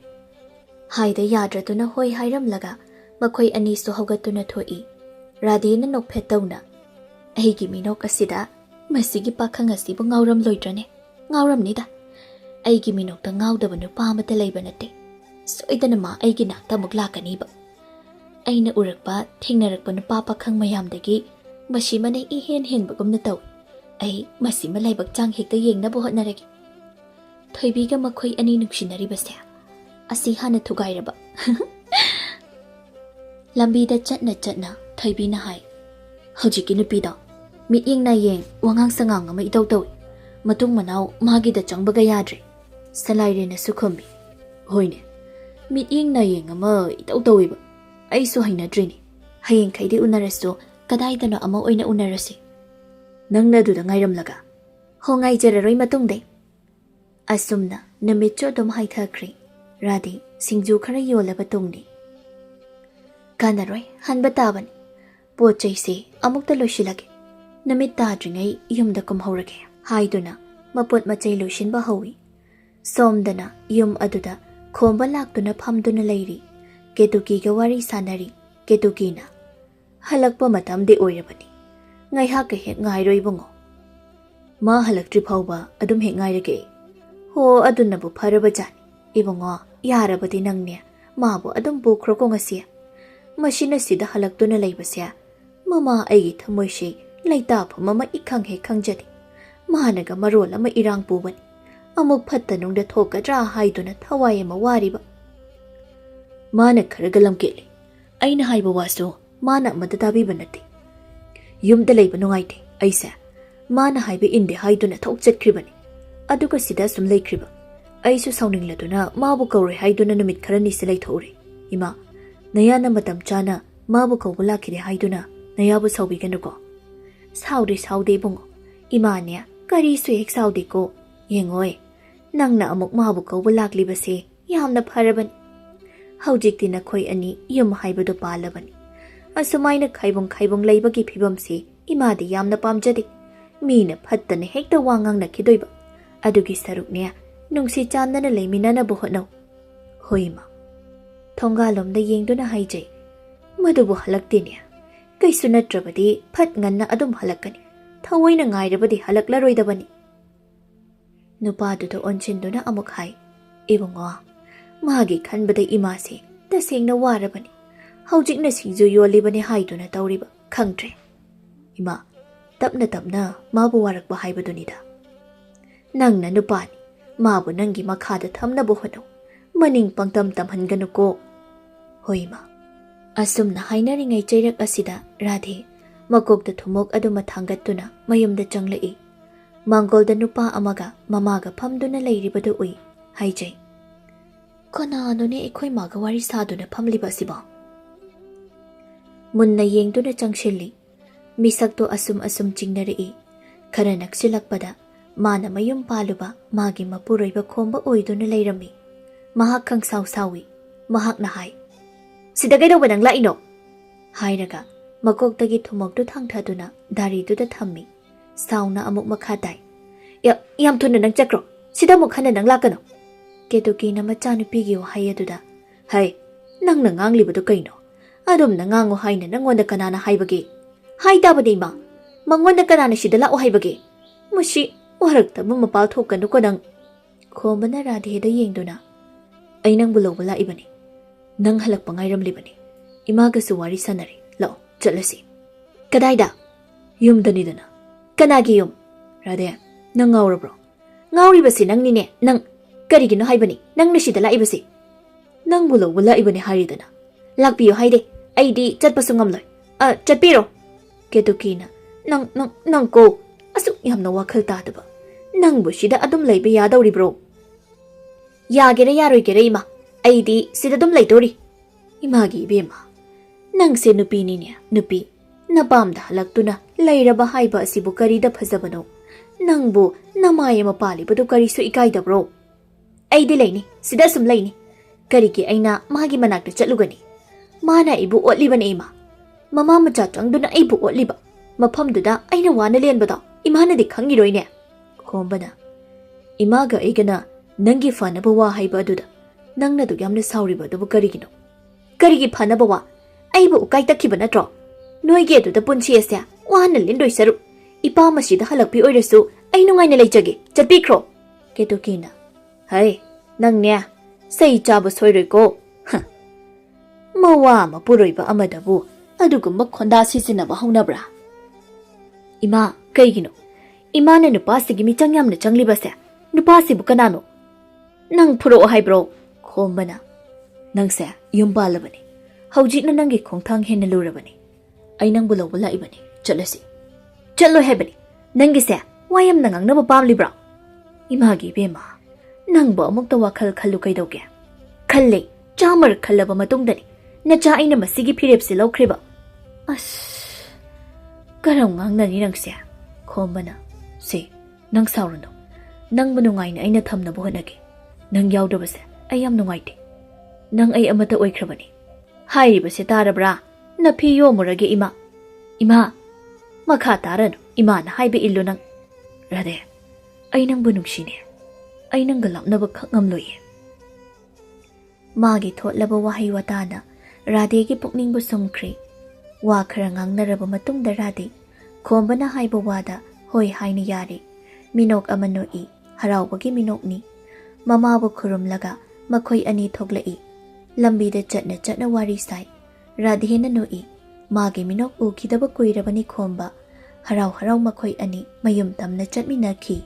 Haida yadratuna hoi hairamlaga Makhoi anisu haugatuna thoi. Radhena nokphet tawna. Aigi minok asida masigi pakhang asibu ngauram loidrane. Ngauram nida. Aigi minokta ngaudaba nupa amata leiba nate. Soidana ma aigi nakta amuk lakaniba. Aina urakpa thengnarakpa nupa pakhang mayamdagi masimana ihen henbagumna tawi. Ai masima laibak chang hekta yengnabu hotnaragi. Thoibiga makhoi ani nungsinaribase asi hana thugairaba. Lambida chatna Thoibina hai. Hojiki nupida mityeng na yeng wangang sangang ama itaw tawi. Matung manaw magida changbaga yadre. Salaire na sukhumbi. Hoine. Mityeng na yeng ama itaw tawiba. Ay so hainadrini. Hayeng kaidi unaraso kadaidano ama oina unarasi. Nang naduda ngairamlaga. Ho ngai jararoy matungde. Asumna namitcho dom haithakri. Radi singju khara yolaba tungni. Kanaroy hanba tabani. Pochaise amukta loisilage. Namit tadringai yumda kumhaurage. Haiduna mapot machay loisinba hawi. Somdana yum aduda khomba laktuna phamduna leiri. Ketukiga wari sanari. Ketukina. Halakpa matamde oirabani. Ngai haka hek ngairoi bungo. Ma halaktri phauba adum hek ngairage. Ho adunabu pharaba jani. Ibungo yarabadi nangne mabu adum bukhro ko ngasiya. Mashina sida halaktuna leibasya. Mama aigi thamoishi laitapha mama ikhang he khangjadi. Mahanaga marol ama irang pubani. Amuk phattanungda thokadra haiduna thawai ama wariba. Mana kharagalam kele. Aina haiba waso mana amada tabiba nate. Yumda leiba nungaite aisa. Mana haiba inde haiduna thokchatkribani. Aduga sida sum leikriba. Aisu sauningladuna mabu kaure haiduna namit kharani silai thore. Ima nayana matam chana mabu kaubula kire haiduna nayabu saubiganuko. Saude bungo. Imanya kari su ek saude ko. Yengoy. Nangna amuk mabu kaubula klibase yamna pharabani. Haujikti na khoi ani yum haibado palabani. Asumaina khaibong leibagi phibamse imadi yamna pamjadi. Mina phattana hekta wangang na kidoiba. Adugi sarukne nungsi chandana leiminana bohno. Hoima. Thongalomda yengduna haijay. Madubu halaktine. Kaisu natrabadi phat nganna adum halakani. Thawaina ngairabadi halaklaroi. Nupadudo onchinduna amuk hai. Ibungo. Magi khanbada imase tasengna warabani. Haujikna singju yolibani haiduna tauriba khangtre. Ima tapna mabu warakba haibadunida. Nangna nupani mabu nangi makhada thamna bohano. Maning pangtam tamhanganuko. Hoima. Asumna hainaringai chairak asida Radhe makokda thumok aduma thangatuna mayumda changlai. Mangolda nupa amaga mamaga phamduna leiribadu ui. Haijay. Kananone ekhoi maga wari saduna phamliba siba. Munna yengduna changshili. Misakto asum chingnari. Khara naksilakpada mana mayum paluba magi mapuroiba khomba oiduna leirami. Mahak kang sawi. Mahak na hai. Sidagay ba nang laino? Hairaga makokdagi thumokdu thangthaduna dariduda thammi. Sauna amuk makhaday. Yam thuna nang chakro. Sida mukhana nang lakano. Ketuki na machanupigi wahayaduda. Hai, nang nanganglibado kaino. Adum nangango hai na nangwanda kanana haibagi. Hai dabadi ma. Mangwanda kanana sidala o haibagi. Mushi waraktabu mapal thokanu ko nang. Khombana Radheda yengduna. Ay nang bulawala ibani. Nang halak pangayram libani. Imaga suwari sanari. Lao, chalasi. Kadayda. Yum danidana. Kanagi yum. Radhe, nang ngawra bro. Ngawri basi nang nine, nang karigino haibani. Nang nasidala ibasi. Nang bulawala ibani haridana. Lakpiyo haide. Aidi chatpasungam loy. Chatpiro. Ketukina. Nang ko. Asuk yamna wakal tadaba. Nang bushida adum layba yadawri bro. Yagere yaroi gere ima. Aidi sida dum laitori. Imagi bema. Nang se nupi ninya. Nupi. Nabamda halaktuna. Lairaba haiba asibu karida phazabano. Nang bu namaya mapali badu karisu ikaida bro. Aidi laini. Sida sum laini. Kariki aina magi manakta chatlugani. Mana ibu otliba ima. Mama machatangduna ibu otliba. Maphamduda aina wana lenbada. Imana di khangiroi ne. Khombana. Imaga igana nangi fanaba wa haiba aduda. Nangna du yamna sauriba dubu karigino. Karigi fanaba wa. ꯑꯩꯕꯨ ꯎꯀꯥꯏ ꯇꯛꯈꯤꯕ ꯅꯠꯇ꯭ꯔꯣ? ꯅꯣꯏꯒꯤ ꯑꯗꯨꯗ ꯄꯨꯟꯁꯤ ꯑꯁꯦ ꯋꯥꯅ ꯂꯤꯟꯗꯣꯏ ꯁꯔꯨꯛ ꯏꯄꯥꯝ ꯑꯁꯤꯗ ꯍꯜꯂꯛꯄꯤ ꯑꯣꯏꯔꯁꯨ ꯑꯩ ꯅꯨꯡꯉꯥꯏꯅ ꯂꯩꯖꯒꯦ, ꯆꯠꯄꯤꯈ꯭ꯔꯣ꯫ ꯀꯦꯇꯨꯀꯤꯅ ꯍꯩ ꯅꯪꯅꯦ ꯆꯩ ꯆꯥꯕ ꯁꯣꯏꯔꯣꯏꯀꯣ꯫ ꯃꯋꯥ ꯑꯃ ꯄꯨꯔꯣꯏꯕ ꯑꯃꯗꯕꯨ ꯑꯗꯨꯒꯨꯝꯕ ꯈꯣꯟꯗꯥ ꯁꯤꯖꯤꯟꯅꯕ ꯍꯧꯅꯕ꯭ꯔꯥ? ꯏꯃꯥ ꯀꯩꯒꯤꯅꯣ? ꯏꯃꯥꯅ ꯅꯨꯄꯥꯁꯤꯒꯤ ꯃꯤꯆꯪ ꯌꯥꯝꯅ ꯆꯪꯂꯤꯕꯁꯦ ꯅꯨꯄꯥꯁꯤꯕꯨ ꯀꯅꯥꯅꯣ? ꯅꯪ ꯐꯨꯔꯛꯑꯣ ꯍꯥꯏꯕ꯭ꯔꯣ? ꯈꯣꯝꯕꯅ ꯅꯪꯁꯦ ꯌꯨꯝ ꯄꯥꯜꯂꯕꯅꯤ, ꯍꯧꯖꯤꯛꯅ ꯅꯪꯒꯤ ꯈꯣꯡꯊꯥꯡ ꯍꯦꯟꯅ ꯂꯨꯔꯕꯅꯤ꯫ ꯑꯩ ꯅꯪꯕꯨ ꯂꯧꯕ ꯂꯥꯛꯏꯕꯅꯤ, ꯆꯠꯂꯁꯤ꯫ ꯆꯠꯂꯣꯏ ꯍꯥꯏꯕꯅꯤ, ꯅꯪꯒꯤꯁꯦ ꯋꯥ ꯌꯥꯝꯅ ꯉꯥꯡꯅꯕ ꯄꯥꯝꯂꯤꯕ꯭ꯔꯥ? ꯏꯃꯥꯒꯤ ꯏꯕꯦꯝꯃ, ꯅꯪꯕꯨ ꯑꯃꯨꯛꯇ ꯋꯥꯈꯜ ꯈꯜꯂꯨ ꯀꯩꯗꯧꯒꯦ? ꯈꯜꯂꯦ, 100 ꯈꯜꯂꯕ ꯃꯇꯨꯡꯗꯅꯤ ꯅꯆꯥ ꯑꯩꯅ ꯃꯁꯤꯒꯤ ꯐꯤꯔꯦꯞꯁꯦ ꯂꯧꯈ꯭ꯔꯤꯕ꯫ ꯑꯁ ꯀꯔꯝ ꯉꯥꯡꯅꯅꯤ ꯅꯪꯁꯦ? ꯈꯣꯝꯕꯅ ꯁꯤ ꯅꯪ ꯁꯥꯎꯔꯅꯨ, ꯅꯪꯕꯨ ꯅꯨꯡꯉꯥꯏꯅ ꯑꯩꯅ ꯊꯝꯅꯕ ꯍꯣꯠꯅꯒꯦ꯫ ꯅꯪ ꯌꯥꯎꯗꯕꯁꯦ ꯑꯩ ꯌꯥꯝ ꯅꯨꯡꯉꯥꯏꯇꯦ꯫ ꯅꯪ ꯑꯩ ꯑꯃꯠꯇ ꯑꯣꯏꯈ꯭ꯔꯕꯅꯤ꯫ ꯍꯥꯏꯔꯤꯕꯁꯦ ꯇꯥꯔꯕ꯭ꯔꯥ? ꯅꯐꯤ ꯌꯣꯝꯃꯨꯔꯒꯦ ꯏꯃꯥ꯫ ꯏꯃꯥ ꯃꯈꯥ ꯇꯥꯔꯅꯨ, ꯏꯃꯥꯅ ꯍꯥꯏꯕ ꯏꯜꯂꯨ ꯅꯪ꯫ ꯔꯥꯙꯦ, ꯑꯩ ꯅꯪꯕꯨ ꯅꯨꯡꯁꯤꯅꯦ, ꯑꯩ ꯅꯪꯒ ꯂꯥꯞꯅꯕ ꯈꯛ ꯉꯝꯂꯣꯏꯌꯦ꯫ ꯃꯥꯒꯤ ꯊꯣꯠꯂꯕ ꯋꯥꯍꯩ ꯋꯥꯇꯥꯅ ꯔꯥꯙꯦꯒꯤ ꯄꯨꯛꯅꯤꯡꯕꯨ ꯁꯨꯝꯈ꯭ꯔꯦ꯫ ꯋꯥ ꯈꯔ ꯉꯥꯡꯅꯔꯕ ꯃꯇꯨꯡꯗ ꯔꯥꯙꯦ ꯈꯣꯝꯕꯅ ꯍꯥꯏꯕ ꯋꯥꯗ ꯍꯣꯏ ꯍꯥꯏꯅ ꯌꯥꯔꯦ꯫ ꯃꯤꯅꯣꯛ ꯑꯃ ꯅꯣꯛꯏ, ꯍꯔꯥꯎꯕꯒꯤ ꯃꯤꯅꯣꯛꯅꯤ꯫ ꯃꯃꯥꯕꯨ ꯈꯨꯔꯨꯝꯂꯒ ꯃꯈꯣꯏ ꯑꯅꯤ ꯊꯣꯛꯂꯛꯏ꯫ ꯂꯝꯕꯤꯗ ꯆꯠꯅ ꯆꯠꯅ ꯋꯥꯔꯤ ꯁꯥꯏ꯫ ꯔꯥꯙꯦꯅ ꯅꯣꯛꯏ, ꯃꯥꯒꯤ ꯃꯤꯅꯣꯛ ꯎꯈꯤꯗꯕ ꯀꯨꯏꯔꯕꯅꯤ ꯈꯣꯝꯕ꯫ ꯍꯔꯥꯎ ꯍꯔꯥꯎ ꯃꯈꯣꯏ ꯑꯅꯤ ꯃꯌꯨꯝ ꯇꯝꯅ ꯆꯠꯃꯤꯟꯅꯈꯤ꯫